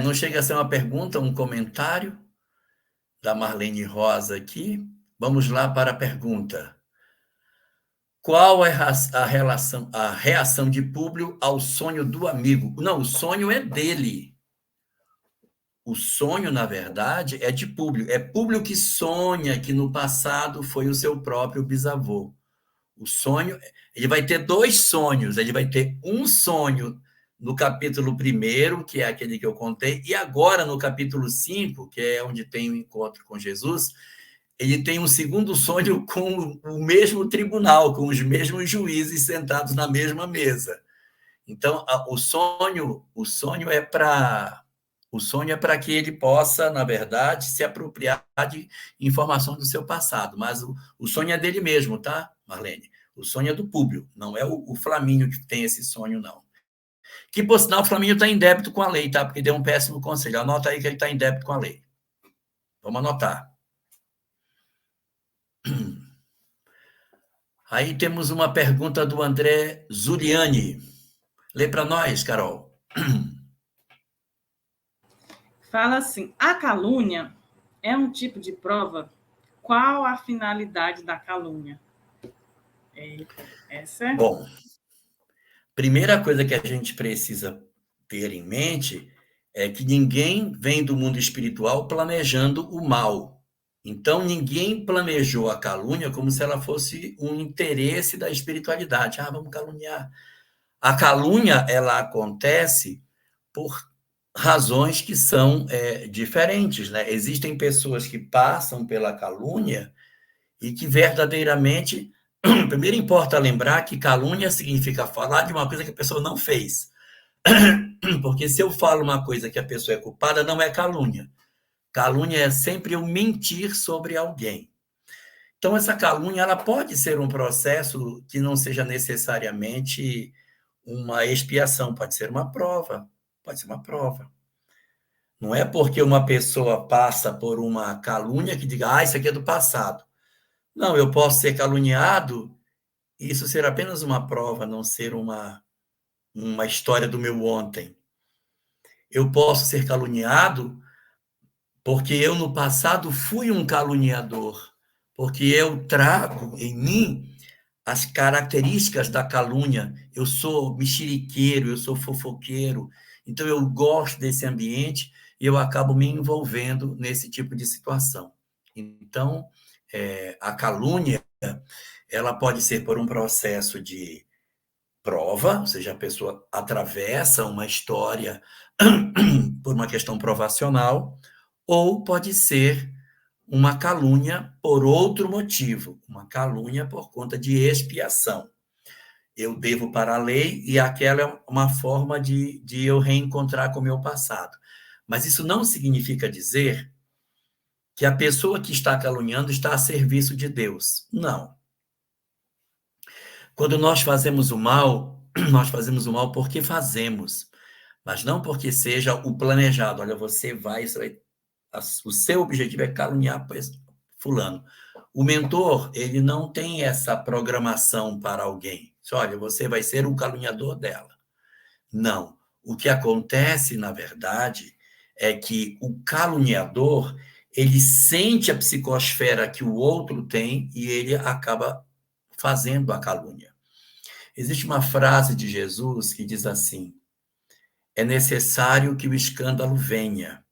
Não chega a ser uma pergunta, um comentário da Marlene Rosa aqui. Vamos lá para a pergunta. Qual é a reação de Públio ao sonho do amigo? Não, o sonho é dele. O sonho, na verdade, é de Públio. É Públio que sonha que no passado foi o seu próprio bisavô. O sonho, ele vai ter 2 sonhos. Ele vai ter um sonho no capítulo 1, que é aquele que eu contei, e agora no capítulo 5, que é onde tem o encontro com Jesus, ele tem um segundo sonho com o mesmo tribunal, com os mesmos juízes sentados na mesma mesa. Então, o sonho é para que ele possa, na verdade, se apropriar de informação do seu passado. Mas o sonho é dele mesmo, tá, Marlene? O sonho é do Públio, não é o Flamínio que tem esse sonho, não. Que, por sinal, o Flamínio está em débito com a lei, tá? Porque deu um péssimo conselho. Anota aí que ele está em débito com a lei. Vamos anotar. Aí temos uma pergunta do André Zuliani. Lê para nós, Carol. Fala assim, a calúnia é um tipo de prova? Qual a finalidade da calúnia? Essa é... Bom, primeira coisa que a gente precisa ter em mente é que ninguém vem do mundo espiritual planejando o mal. Então, ninguém planejou a calúnia como se ela fosse um interesse da espiritualidade. Vamos caluniar. A calúnia, ela acontece por razões que são diferentes, né? Existem pessoas que passam pela calúnia e que verdadeiramente... Primeiro importa lembrar que calúnia significa falar de uma coisa que a pessoa não fez. Porque se eu falo uma coisa que a pessoa é culpada, não é calúnia. Calúnia é sempre eu mentir sobre alguém. Então, essa calúnia ela pode ser um processo que não seja necessariamente uma expiação, pode ser uma prova. Pode ser uma prova. Não é porque uma pessoa passa por uma calúnia que diga, isso aqui é do passado. Não, eu posso ser caluniado e isso ser apenas uma prova, não ser uma história do meu ontem. Eu posso ser caluniado porque eu, no passado, fui um caluniador, porque eu trago em mim as características da calúnia. Eu sou mexeriqueiro, eu sou fofoqueiro, então eu gosto desse ambiente e eu acabo me envolvendo nesse tipo de situação. Então, a calúnia, ela pode ser por um processo de prova, ou seja, a pessoa atravessa uma história por uma questão provacional, ou pode ser uma calúnia por outro motivo, uma calúnia por conta de expiação. Eu devo para a lei e aquela é uma forma de eu reencontrar com o meu passado. Mas isso não significa dizer que a pessoa que está caluniando está a serviço de Deus. Não. Quando nós fazemos o mal, nós fazemos o mal porque fazemos, mas não porque seja o planejado. Olha, você vai, o seu objetivo é caluniar fulano. O mentor, ele não tem essa programação para alguém. Olha, você vai ser o caluniador dela. Não. O que acontece, na verdade, é que o caluniador, ele sente a psicosfera que o outro tem e ele acaba fazendo a calúnia. Existe uma frase de Jesus que diz assim: é necessário que o escândalo venha.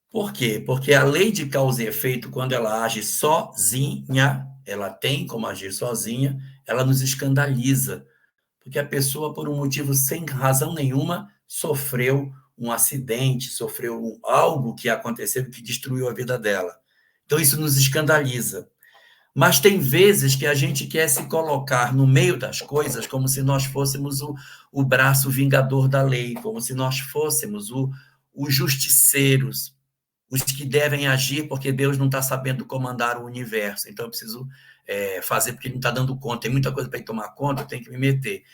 Por quê? Porque a lei de causa e efeito, quando ela age sozinha, ela tem como agir sozinha, ela nos escandaliza. Porque a pessoa, por um motivo sem razão nenhuma, sofreu um acidente, sofreu algo que aconteceu que destruiu a vida dela. Então, isso nos escandaliza. Mas tem vezes que a gente quer se colocar no meio das coisas como se nós fôssemos o braço vingador da lei, como se nós fôssemos os justiceiros, os que devem agir porque Deus não está sabendo comandar o universo. Então, eu preciso fazer porque ele não está dando conta. Tem muita coisa para ele tomar conta, eu tenho que me meter.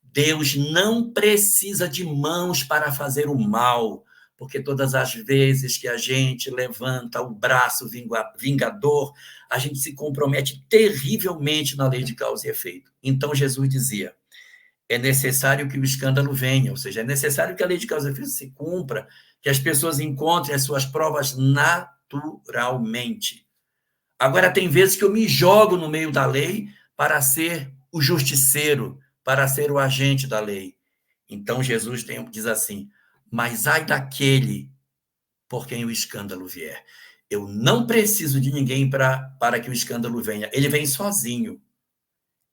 Deus não precisa de mãos para fazer o mal, porque todas as vezes que a gente levanta o braço vingador, a gente se compromete terrivelmente na lei de causa e efeito. Então Jesus dizia, é necessário que o escândalo venha, ou seja, é necessário que a lei de causa e efeito se cumpra, que as pessoas encontrem as suas provas naturalmente. Agora, tem vezes que eu me jogo no meio da lei para ser o justiceiro, para ser o agente da lei. Então, Jesus diz assim, mas ai daquele por quem o escândalo vier. Eu não preciso de ninguém para que o escândalo venha. Ele vem sozinho.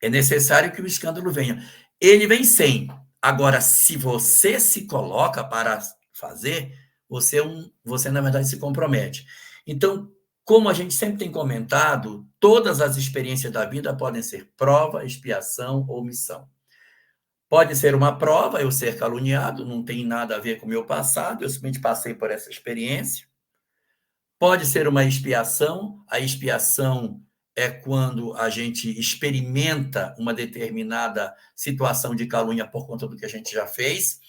É necessário que o escândalo venha. Ele vem sem. Agora, se você se coloca para fazer, você na verdade, se compromete. Então, como a gente sempre tem comentado, todas as experiências da vida podem ser prova, expiação ou missão. Pode ser uma prova, eu ser caluniado, não tem nada a ver com o meu passado, eu simplesmente passei por essa experiência. Pode ser uma expiação, a expiação é quando a gente experimenta uma determinada situação de calúnia por conta do que a gente já fez,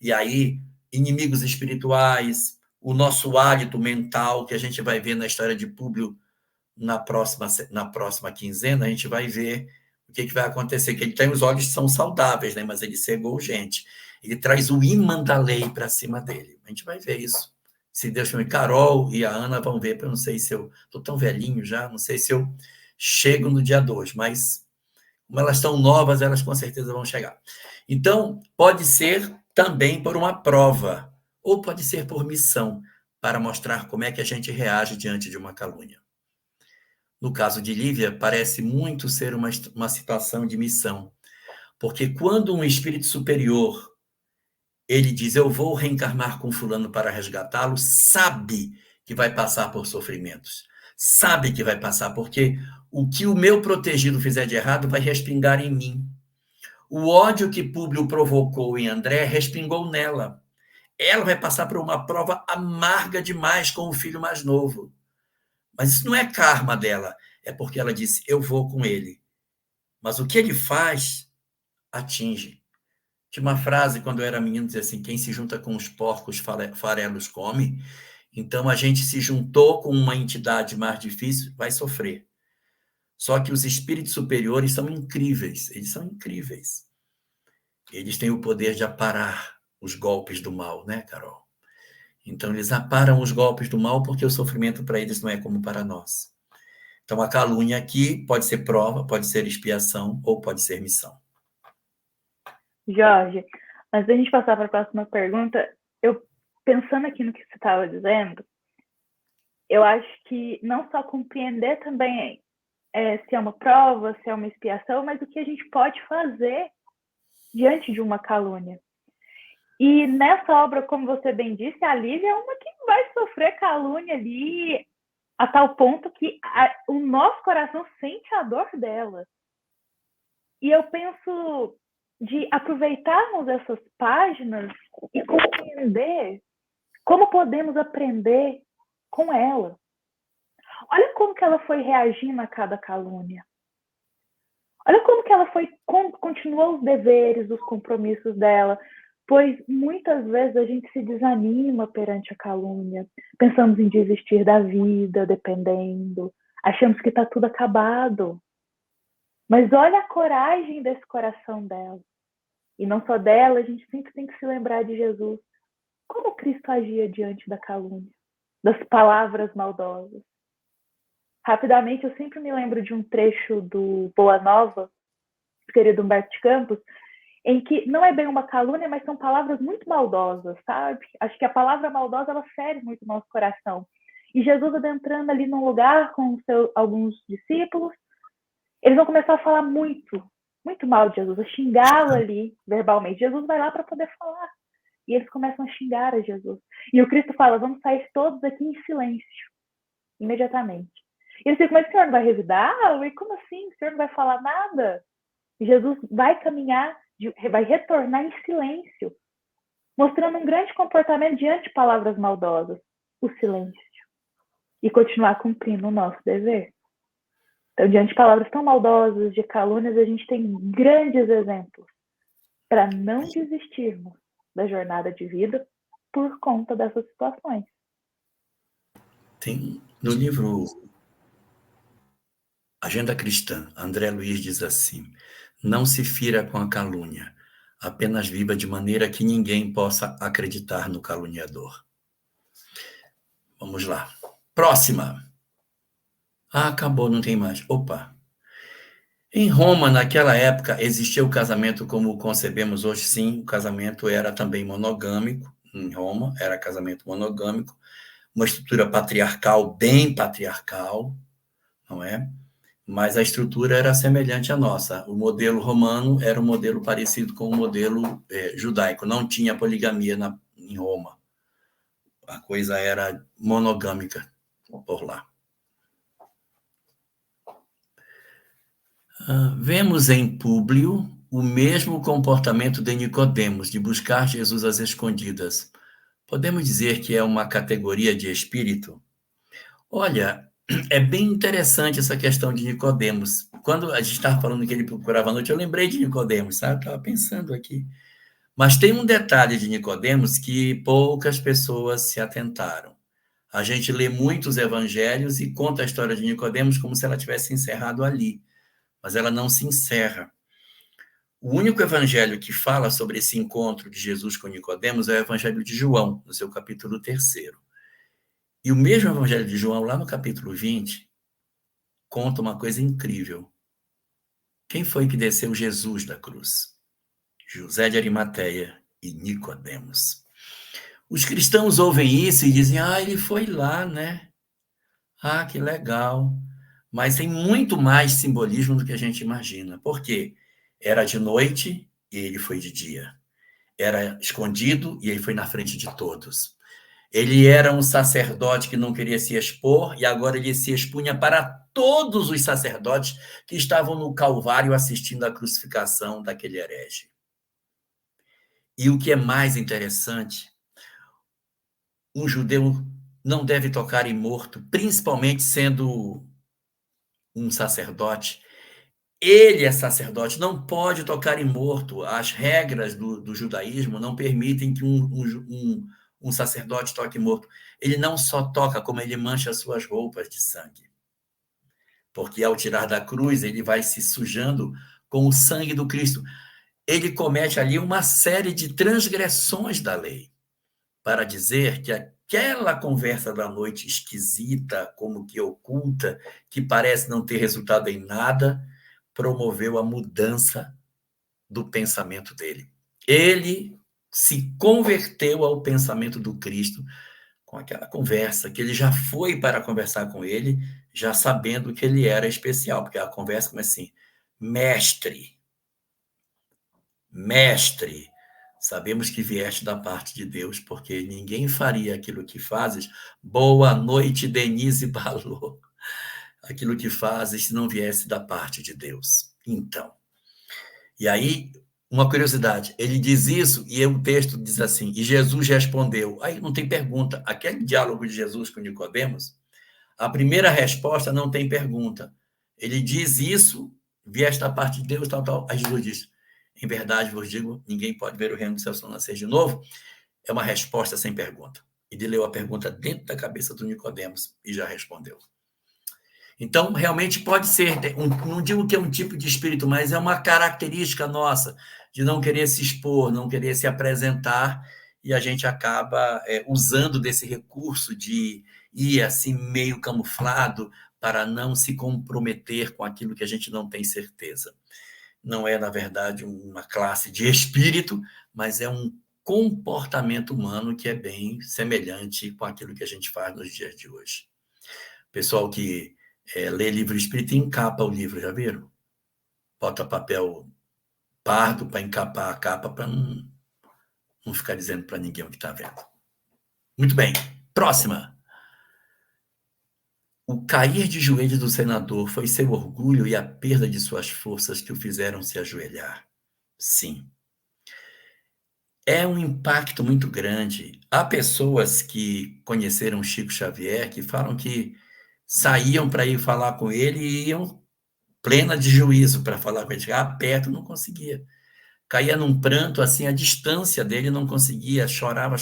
e aí inimigos espirituais, o nosso hálito mental, que a gente vai ver na história de Públio na próxima quinzena, a gente vai ver o que vai acontecer, que ele tem os olhos que são saudáveis, né? Mas ele cegou gente. Ele traz o imã da lei para cima dele. A gente vai ver isso. Se Deus me Carol e a Ana vão ver, eu não sei se eu estou tão velhinho já, não sei se eu chego no dia 2, mas como elas estão novas, elas com certeza vão chegar. Então, pode ser também por uma prova, ou pode ser por missão, para mostrar como é que a gente reage diante de uma calúnia. No caso de Lívia, parece muito ser uma situação de missão, porque quando um espírito superior ele diz, eu vou reencarnar com fulano para resgatá-lo, sabe que vai passar por sofrimentos, sabe que vai passar, porque o que o meu protegido fizer de errado vai respingar em mim. O ódio que Públio provocou em André respingou nela. Ela vai passar por uma prova amarga demais com o filho mais novo. Mas isso não é karma dela, é porque ela disse, eu vou com ele. Mas o que ele faz, atinge. Tinha uma frase, quando eu era menino, dizia assim, quem se junta com os porcos, farelos come. Então, a gente se juntou com uma entidade mais difícil, vai sofrer. Só que os espíritos superiores são incríveis, eles são incríveis. Eles têm o poder de aparar os golpes do mal, né, Carol? Então, eles aparam os golpes do mal porque o sofrimento para eles não é como para nós. Então, a calúnia aqui pode ser prova, pode ser expiação ou pode ser missão. Jorge, antes da gente passar para a próxima pergunta, eu pensando aqui no que você estava dizendo, eu acho que não só compreender também se é uma prova, se é uma expiação, mas o que a gente pode fazer diante de uma calúnia. E nessa obra, como você bem disse, a Lívia é uma que vai sofrer calúnia ali a tal ponto que o nosso coração sente a dor dela. E eu penso de aproveitarmos essas páginas e compreender como podemos aprender com ela. Olha como que ela foi reagindo a cada calúnia. Olha como que ela continuou os deveres, os compromissos dela, pois muitas vezes a gente se desanima perante a calúnia, pensamos em desistir da vida, dependendo, achamos que está tudo acabado. Mas olha a coragem desse coração dela. E não só dela, a gente sempre tem que se lembrar de Jesus. Como Cristo agia diante da calúnia, das palavras maldosas. Rapidamente, eu sempre me lembro de um trecho do Boa Nova, do querido Humberto de Campos, em que não é bem uma calúnia, mas são palavras muito maldosas, sabe? Acho que a palavra maldosa, ela fere muito o nosso coração. E Jesus adentrando ali num lugar com alguns discípulos, eles vão começar a falar muito mal de Jesus, a xingá-lo ali verbalmente. Jesus vai lá para poder falar. E eles começam a xingar a Jesus. E o Cristo fala, vamos sair todos aqui em silêncio, imediatamente. E eles ficam, mas o senhor não vai revidar? E como assim? O senhor não vai falar nada? E Jesus vai caminhar, vai retornar em silêncio, mostrando um grande comportamento diante de palavras maldosas, o silêncio. E continuar cumprindo o nosso dever. Então, diante de palavras tão maldosas, de calúnias, a gente tem grandes exemplos para não desistirmos da jornada de vida por conta dessas situações. Tem no livro Agenda Cristã, André Luiz diz assim: não se fira com a calúnia, apenas viva de maneira que ninguém possa acreditar no caluniador. Vamos lá. Próxima. Acabou, não tem mais. Opa. Em Roma, naquela época, existia o casamento como o concebemos hoje? Sim, o casamento era também monogâmico. Em Roma, era casamento monogâmico. Uma estrutura patriarcal, bem patriarcal, não é? Mas a estrutura era semelhante à nossa. O modelo romano era um modelo parecido com o modelo judaico. Não tinha poligamia em Roma. A coisa era monogâmica por lá. Vemos em Públio o mesmo comportamento de Nicodemos, de buscar Jesus às escondidas. Podemos dizer que é uma categoria de espírito? Olha, é bem interessante essa questão de Nicodemos. Quando a gente estava falando que ele procurava a noite, eu lembrei de Nicodemos, sabe? Estava pensando aqui. Mas tem um detalhe de Nicodemos que poucas pessoas se atentaram. A gente lê muitos evangelhos e conta a história de Nicodemos como se ela tivesse encerrado ali, mas ela não se encerra. O único evangelho que fala sobre esse encontro de Jesus com Nicodemos é o evangelho de João, no seu capítulo 3. E o mesmo evangelho de João, lá no capítulo 20, conta uma coisa incrível. Quem foi que desceu Jesus da cruz? José de Arimateia e Nicodemos. Os cristãos ouvem isso e dizem: ele foi lá, né? Que legal. Mas tem muito mais simbolismo do que a gente imagina. Por quê? Era de noite e ele foi de dia. Era escondido e ele foi na frente de todos. Ele era um sacerdote que não queria se expor e agora ele se expunha para todos os sacerdotes que estavam no Calvário assistindo à crucificação daquele herege. E o que é mais interessante, um judeu não deve tocar em morto, principalmente sendo um sacerdote. Ele é sacerdote, não pode tocar em morto. As regras do judaísmo não permitem que um sacerdote toque morto. Ele não só toca, como ele mancha as suas roupas de sangue. Porque ao tirar da cruz, ele vai se sujando com o sangue do Cristo. Ele comete ali uma série de transgressões da lei, para dizer que aquela conversa da noite esquisita, como que oculta, que parece não ter resultado em nada, promoveu a mudança do pensamento dele. Ele se converteu ao pensamento do Cristo com aquela conversa, que ele já foi para conversar com ele, já sabendo que ele era especial, porque a conversa começa assim: mestre, sabemos que vieste da parte de Deus, porque ninguém faria aquilo que fazes. Boa noite, Denise Balô. Aquilo que fazes se não viesse da parte de Deus. Então, e aí, uma curiosidade, ele diz isso e o texto diz assim: e Jesus respondeu. Aí não tem pergunta. Aquele diálogo de Jesus com Nicodemos, a primeira resposta não tem pergunta. Ele diz isso, vieste da parte de Deus, tal. Aí Jesus diz: em verdade vos digo, ninguém pode ver o reino do céu se não nascer de novo. É uma resposta sem pergunta. Ele leu a pergunta dentro da cabeça do Nicodemos e já respondeu. Então, realmente pode ser, não digo que é um tipo de espírito, mas é uma característica nossa, de não querer se expor, não querer se apresentar, e a gente acaba usando desse recurso de ir assim meio camuflado para não se comprometer com aquilo que a gente não tem certeza. Não é, na verdade, uma classe de espírito, mas é um comportamento humano que é bem semelhante com aquilo que a gente faz nos dias de hoje. Pessoal que lê livro espírita e encapa o livro, já viram? Bota papel pardo para encapar a capa, para não ficar dizendo para ninguém o que está vendo. Muito bem, próxima. O cair de joelhos do senador foi seu orgulho e a perda de suas forças que o fizeram se ajoelhar. Sim. É um impacto muito grande. Há pessoas que conheceram Chico Xavier que falam que saíam para ir falar com ele e iam plena de juízo para falar com ele. Chegava perto, não conseguia. caía num pranto, assim, a distância dele, não conseguia, chorava,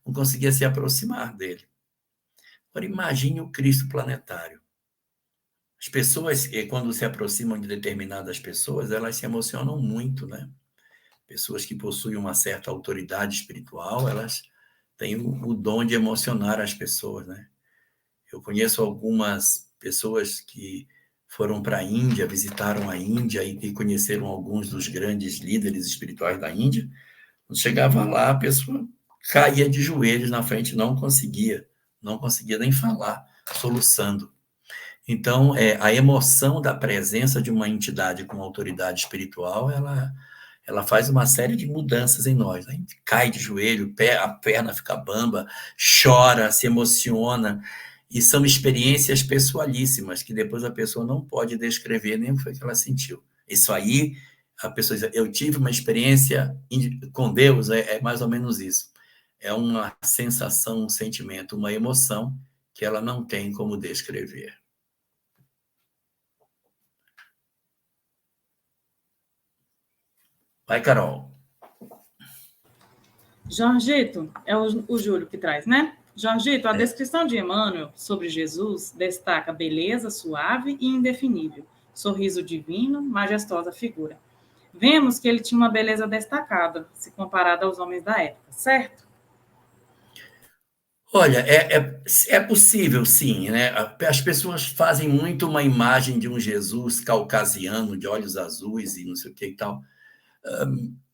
não conseguia se aproximar dele. Agora, imagine o Cristo planetário. As pessoas, quando se aproximam de determinadas pessoas, elas se emocionam muito, né? Pessoas que possuem uma certa autoridade espiritual, elas têm o dom de emocionar as pessoas, né? Eu conheço algumas pessoas que foram para a Índia, visitaram a Índia e conheceram alguns dos grandes líderes espirituais da Índia. Quando chegava lá, a pessoa caía de joelhos na frente, não conseguia nem falar, soluçando. Então, a emoção da presença de uma entidade com autoridade espiritual, ela faz uma série de mudanças em nós. A gente cai de joelho, a perna fica bamba, chora, se emociona, e são experiências pessoalíssimas, que depois a pessoa não pode descrever nem o que foi que ela sentiu. Isso aí, a pessoa diz, eu tive uma experiência com Deus, é mais ou menos isso. É uma sensação, um sentimento, uma emoção que ela não tem como descrever. Vai, Carol. Jorgito, é o Júlio que traz, né? Jorgito, a descrição de Emmanuel sobre Jesus destaca beleza suave e indefinível, sorriso divino, majestosa figura. Vemos que ele tinha uma beleza destacada, se comparado aos homens da época, certo? Olha, é possível, sim, né? As pessoas fazem muito uma imagem de um Jesus caucasiano, de olhos azuis e não sei o que e tal.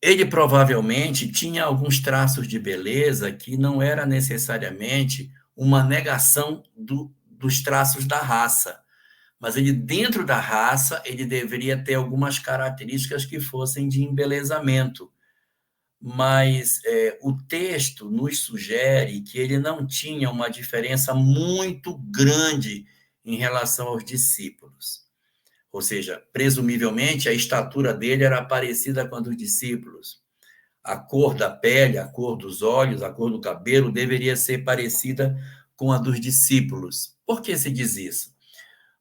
Ele provavelmente tinha alguns traços de beleza que não era necessariamente uma negação dos traços da raça, mas ele, dentro da raça, ele deveria ter algumas características que fossem de embelezamento. Mas o texto nos sugere que ele não tinha uma diferença muito grande em relação aos discípulos. Ou seja, presumivelmente, a estatura dele era parecida com a dos discípulos. A cor da pele, a cor dos olhos, a cor do cabelo deveria ser parecida com a dos discípulos. Por que se diz isso?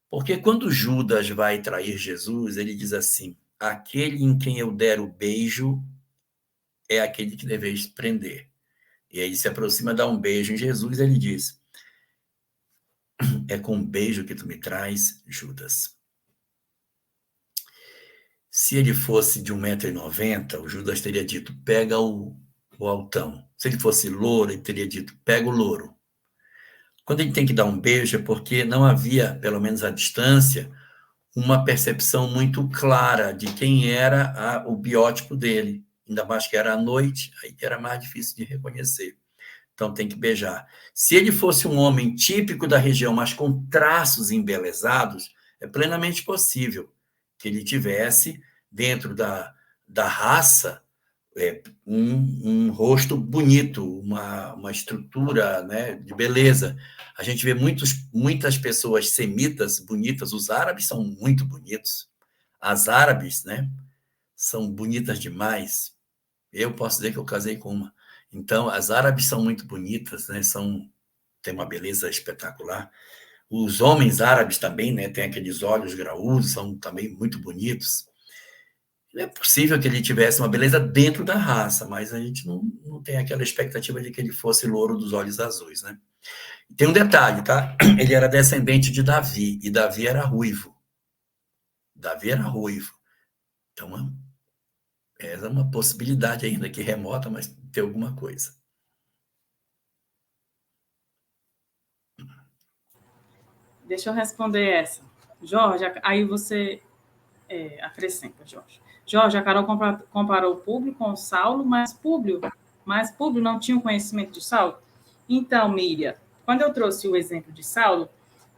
Porque quando Judas vai trair Jesus, ele diz assim, aquele em quem eu der o beijo é aquele que deveis prender. E aí se aproxima, dá um beijo em Jesus, ele diz, é com um beijo que tu me traz, Judas. Se ele fosse de 1,90 m, o Judas teria dito, pega o altão. Se ele fosse louro, ele teria dito, pega o louro. Quando ele tem que dar um beijo, é porque não havia, pelo menos à distância, uma percepção muito clara de quem era o biótipo dele. Ainda mais que era à noite, aí era mais difícil de reconhecer. Então tem que beijar. Se ele fosse um homem típico da região, mas com traços embelezados, é plenamente possível que ele tivesse, dentro da raça, um rosto bonito, uma estrutura, né, de beleza. A gente vê muitas pessoas semitas bonitas, os árabes são muito bonitos. As árabes, né, são bonitas demais. Eu posso dizer que eu casei com uma. Então, as árabes são muito bonitas, né? Tem uma beleza espetacular. Os homens árabes também, né? Tem aqueles olhos graúdos, são também muito bonitos. É possível que ele tivesse uma beleza dentro da raça, mas a gente não tem aquela expectativa de que ele fosse louro dos olhos azuis, né? Tem um detalhe, tá? Ele era descendente de Davi, e Davi era ruivo. Então, essa é uma possibilidade ainda que remota, mas tem alguma coisa. Deixa eu responder essa. Jorge, aí você acrescenta, Jorge. Jorge, a Carol comparou Públio com Saulo, mas Públio não tinha o conhecimento de Saulo? Então, Miriam, quando eu trouxe o exemplo de Saulo,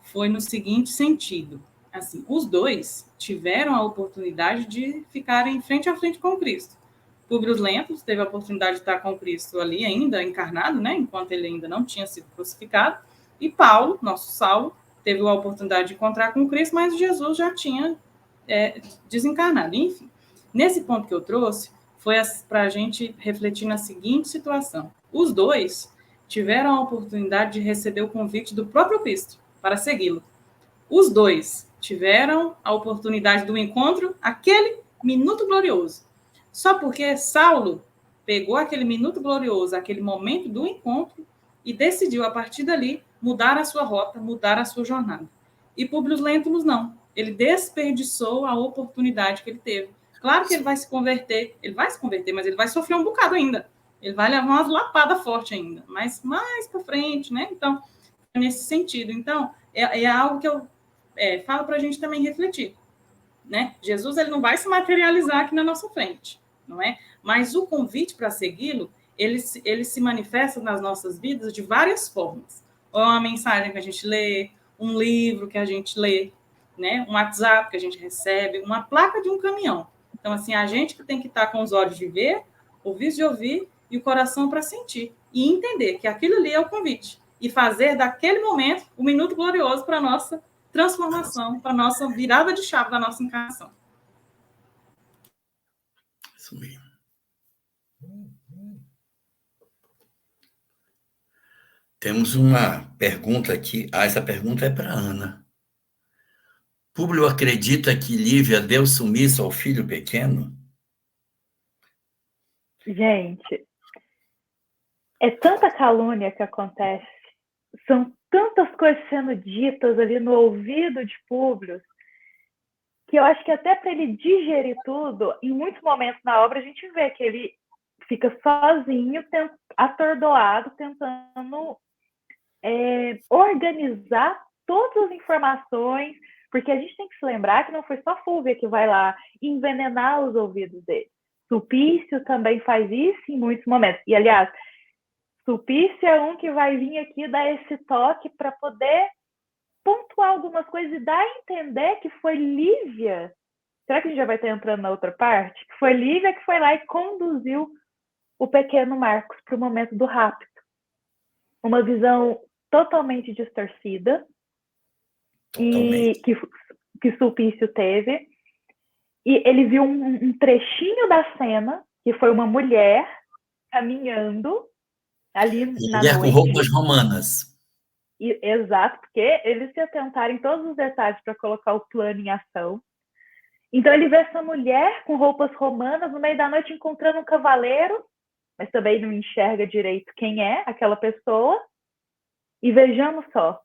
foi no seguinte sentido. Assim, os dois tiveram a oportunidade de ficarem frente a frente com Cristo. Públio Lentulus teve a oportunidade de estar com Cristo ali ainda encarnado, né, enquanto ele ainda não tinha sido crucificado, e Paulo, nosso Saulo, teve a oportunidade de encontrar com Cristo, mas Jesus já tinha desencarnado. Enfim, nesse ponto que eu trouxe, foi para a gente refletir na seguinte situação. Os dois tiveram a oportunidade de receber o convite do próprio Cristo para segui-lo. Os dois tiveram a oportunidade do encontro, aquele minuto glorioso. Só porque Saulo pegou aquele minuto glorioso, aquele momento do encontro, e decidiu, a partir dali, mudar a sua rota, mudar a sua jornada. E Públio Lentulus não. Ele desperdiçou a oportunidade que ele teve. Claro que ele vai se converter, mas ele vai sofrer um bocado ainda. Ele vai levar umas lapadas fortes ainda, mas mais para frente, né? Então, é nesse sentido. Então, é algo que eu falo para a gente também refletir, né? Jesus, ele não vai se materializar aqui na nossa frente, não é? Mas o convite para segui-lo, ele se manifesta nas nossas vidas de várias formas. Ou é uma mensagem que a gente lê, um livro que a gente lê, né? Um WhatsApp que a gente recebe, uma placa de um caminhão. Então, assim, a gente que tem que estar com os olhos de ver, ouvidos de ouvir e o coração para sentir. E entender que aquilo ali é o convite. E fazer daquele momento o minuto glorioso para a nossa transformação, para a nossa virada de chave da nossa encarnação. Isso mesmo. Temos uma pergunta aqui. Essa pergunta é para a Ana. Públio acredita que Lívia deu sumiço ao filho pequeno? Gente, é tanta calúnia que acontece, são tantas coisas sendo ditas ali no ouvido de Públio, que eu acho que até para ele digerir tudo, em muitos momentos na obra a gente vê que ele fica sozinho, atordoado, tentando organizar todas as informações, porque a gente tem que se lembrar que não foi só Fúvia que vai lá envenenar os ouvidos dele. Sulpício também faz isso em muitos momentos. E, aliás, Sulpício é um que vai vir aqui dar esse toque para poder pontuar algumas coisas e dar a entender que foi Lívia. Será que a gente já vai estar entrando na outra parte? Que foi Lívia que foi lá e conduziu o pequeno Marcos para o momento do rapto. Uma visão totalmente distorcida e que Sulpício teve. E ele viu um trechinho da cena, que foi uma mulher caminhando ali na mulher noite. Com roupas romanas. Exato, porque eles se atentaram em todos os detalhes para colocar o plano em ação. Então ele vê essa mulher com roupas romanas no meio da noite encontrando um cavaleiro, mas também não enxerga direito quem é aquela pessoa. E vejamos só,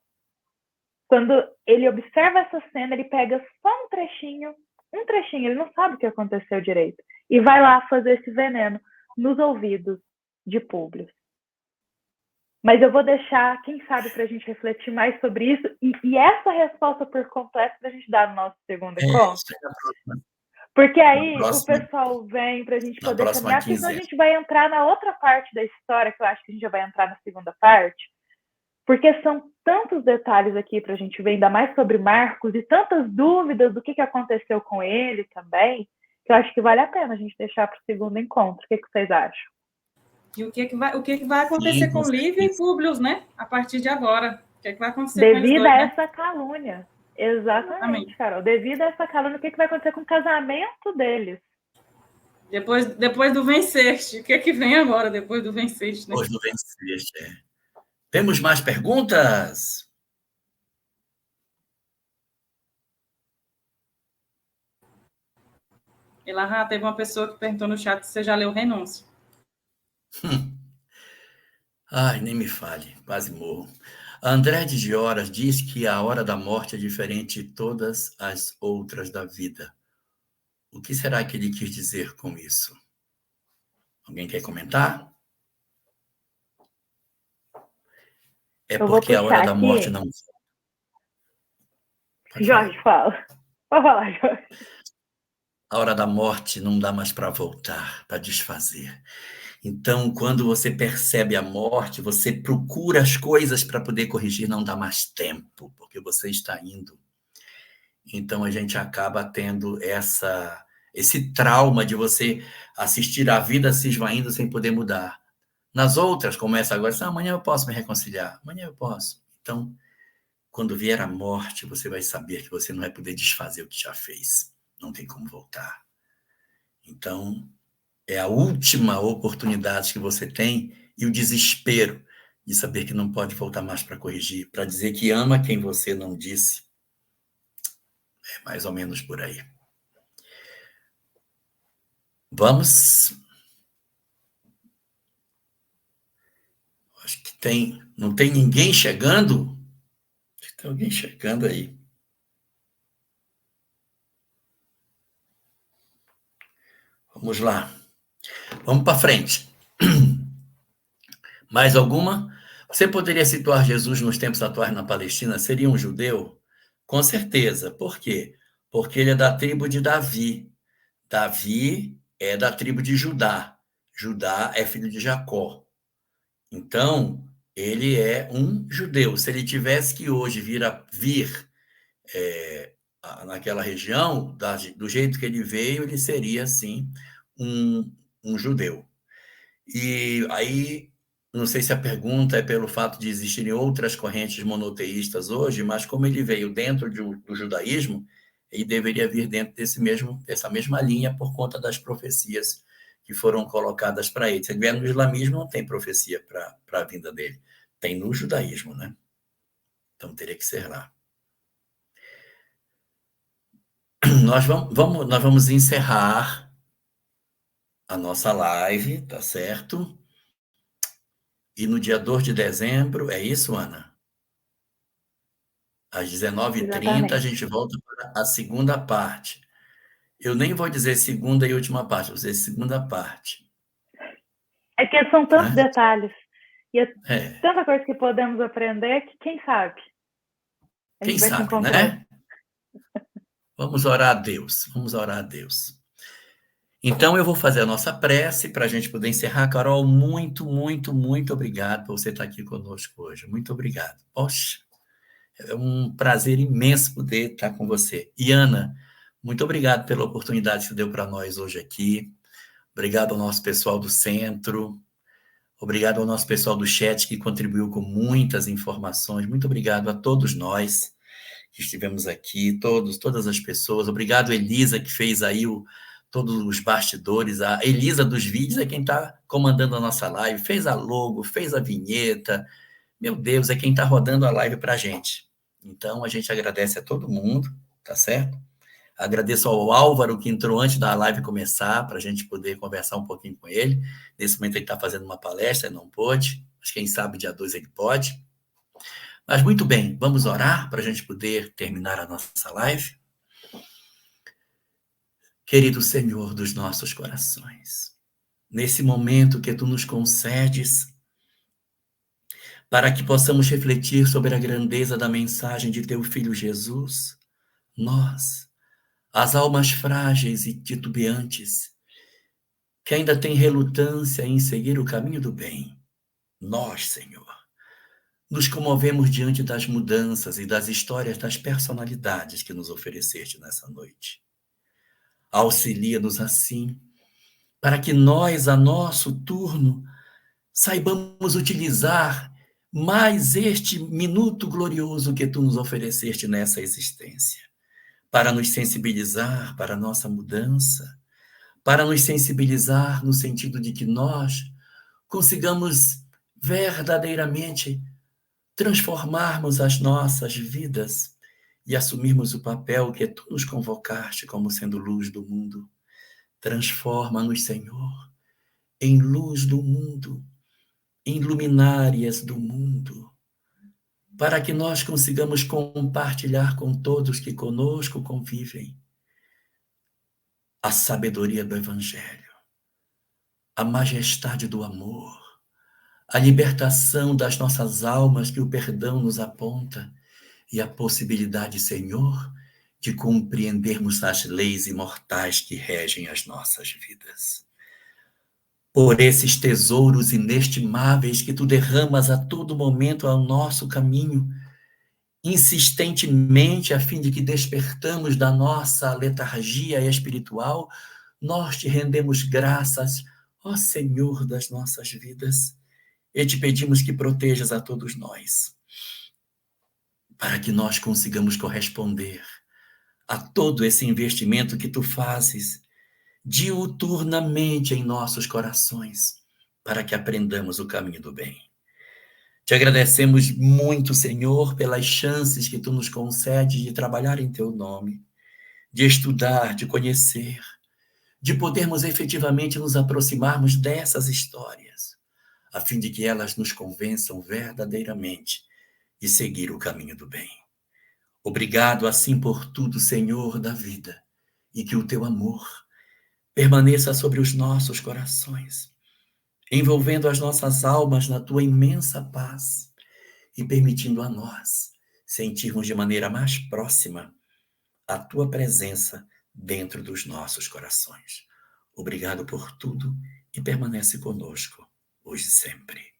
quando ele observa essa cena, ele pega só um trechinho, ele não sabe o que aconteceu direito, e vai lá fazer esse veneno nos ouvidos de Públio. Mas eu vou deixar, quem sabe, para a gente refletir mais sobre isso, e essa resposta por completo para a gente dar no nosso segundo encontro. Porque aí o pessoal vem para a gente poder caminhar, porque senão a gente vai entrar na outra parte da história, que eu acho que a gente já vai entrar na segunda parte, porque são tantos detalhes aqui para a gente ver, ainda mais sobre Marcos, e tantas dúvidas do que aconteceu com ele também, que eu acho que vale a pena a gente deixar para o segundo encontro. O que vocês acham? E o que vai acontecer com Lívia e Públio, né? A partir de agora. O que vai acontecer devido com eles dois, a né? essa calúnia. Exatamente, Carol. Devido a essa calúnia, o que vai acontecer com o casamento deles? Depois do Venceste. O que vem agora, depois do Venceste, né? Depois do Venceste, Temos mais perguntas? Elahá, teve uma pessoa que perguntou no chat se você já leu Renúncio. Ai, nem me fale, quase morro. André de Gioras diz que a hora da morte é diferente de todas as outras da vida. O que será que ele quis dizer com isso? Alguém quer comentar? É porque a hora da morte não... Jorge, fala. Pode falar, Jorge. A hora da morte não dá mais para voltar, para desfazer. Então, quando você percebe a morte, você procura as coisas para poder corrigir, não dá mais tempo, porque você está indo. Então, a gente acaba tendo esse trauma de você assistir a vida se esvaindo sem poder mudar. Nas outras, começa agora, amanhã eu posso me reconciliar, amanhã eu posso. Então, quando vier a morte, você vai saber que você não vai poder desfazer o que já fez. Não tem como voltar. Então, é a última oportunidade que você tem e o desespero de saber que não pode voltar mais para corrigir, para dizer que ama quem você não disse. É mais ou menos por aí. Vamos. Acho que não tem ninguém chegando? Acho que tem alguém chegando aí. Vamos lá. Vamos para frente. Mais alguma? Você poderia situar Jesus nos tempos atuais na Palestina? Seria um judeu? Com certeza. Por quê? Porque ele é da tribo de Davi. Davi é da tribo de Judá. Judá é filho de Jacó. Então, ele é um judeu. Se ele tivesse que hoje vir naquela região, do jeito que ele veio, ele seria, sim, um judeu. E aí, não sei se a pergunta é pelo fato de existirem outras correntes monoteístas hoje, mas como ele veio dentro do judaísmo, ele deveria vir dentro dessa mesma linha por conta das profecias que foram colocadas para ele. Se ele vier no islamismo, não tem profecia para a vinda dele. Tem no judaísmo, né? Então teria que ser lá. Nós vamos encerrar a nossa live, tá certo? E no dia 2 de dezembro, é isso, Ana? Às 19h30, a gente volta para a segunda parte. Eu nem vou dizer segunda e última parte, vou dizer segunda parte. É que são tantos detalhes. E tanta coisa que podemos aprender que, quem sabe? Quem sabe, né? Vamos orar a Deus. Então, eu vou fazer a nossa prece para a gente poder encerrar. Carol, muito, muito, muito obrigado por você estar aqui conosco hoje. Muito obrigado. Poxa, é um prazer imenso poder estar com você. E, Ana, muito obrigado pela oportunidade que você deu para nós hoje aqui. Obrigado ao nosso pessoal do centro. Obrigado ao nosso pessoal do chat que contribuiu com muitas informações. Muito obrigado a todos nós que estivemos aqui, todas as pessoas. Obrigado, Elisa, que fez aí todos os bastidores. A Elisa dos vídeos é quem está comandando a nossa live, fez a logo, fez a vinheta. Meu Deus, é quem está rodando a live para a gente. Então, a gente agradece a todo mundo, tá certo? Agradeço ao Álvaro, que entrou antes da live começar, para a gente poder conversar um pouquinho com ele. Nesse momento ele está fazendo uma palestra, não pôde. Mas quem sabe dia 2 ele pode. Mas muito bem, vamos orar para a gente poder terminar a nossa live. Querido Senhor dos nossos corações, nesse momento que Tu nos concedes, para que possamos refletir sobre a grandeza da mensagem de Teu Filho Jesus, nós, as almas frágeis e titubeantes, que ainda têm relutância em seguir o caminho do bem, nós, Senhor, nos comovemos diante das mudanças e das histórias das personalidades que nos ofereceste nessa noite. Auxilia-nos assim, para que nós, a nosso turno, saibamos utilizar mais este minuto glorioso que Tu nos ofereceste nessa existência, para nos sensibilizar para a nossa mudança, para nos sensibilizar no sentido de que nós consigamos verdadeiramente transformarmos as nossas vidas e assumirmos o papel que Tu nos convocaste como sendo luz do mundo. Transforma-nos, Senhor, em luz do mundo, em luminárias do mundo, para que nós consigamos compartilhar com todos que conosco convivem a sabedoria do Evangelho, a majestade do amor, a libertação das nossas almas que o perdão nos aponta e a possibilidade, Senhor, de compreendermos as leis imortais que regem as nossas vidas. Por esses tesouros inestimáveis que Tu derramas a todo momento ao nosso caminho, insistentemente, a fim de que despertamos da nossa letargia espiritual, nós Te rendemos graças, ó Senhor das nossas vidas, e Te pedimos que protejas a todos nós, para que nós consigamos corresponder a todo esse investimento que Tu fazes diuturnamente em nossos corações, para que aprendamos o caminho do bem. Te agradecemos muito, Senhor, pelas chances que Tu nos concedes de trabalhar em Teu nome, de estudar, de conhecer, de podermos efetivamente nos aproximarmos dessas histórias, a fim de que elas nos convençam verdadeiramente de seguir o caminho do bem. Obrigado assim por tudo, Senhor da vida, e que o teu amor permaneça sobre os nossos corações, envolvendo as nossas almas na tua imensa paz e permitindo a nós sentirmos de maneira mais próxima a tua presença dentro dos nossos corações. Obrigado por tudo e permanece conosco, hoje e sempre.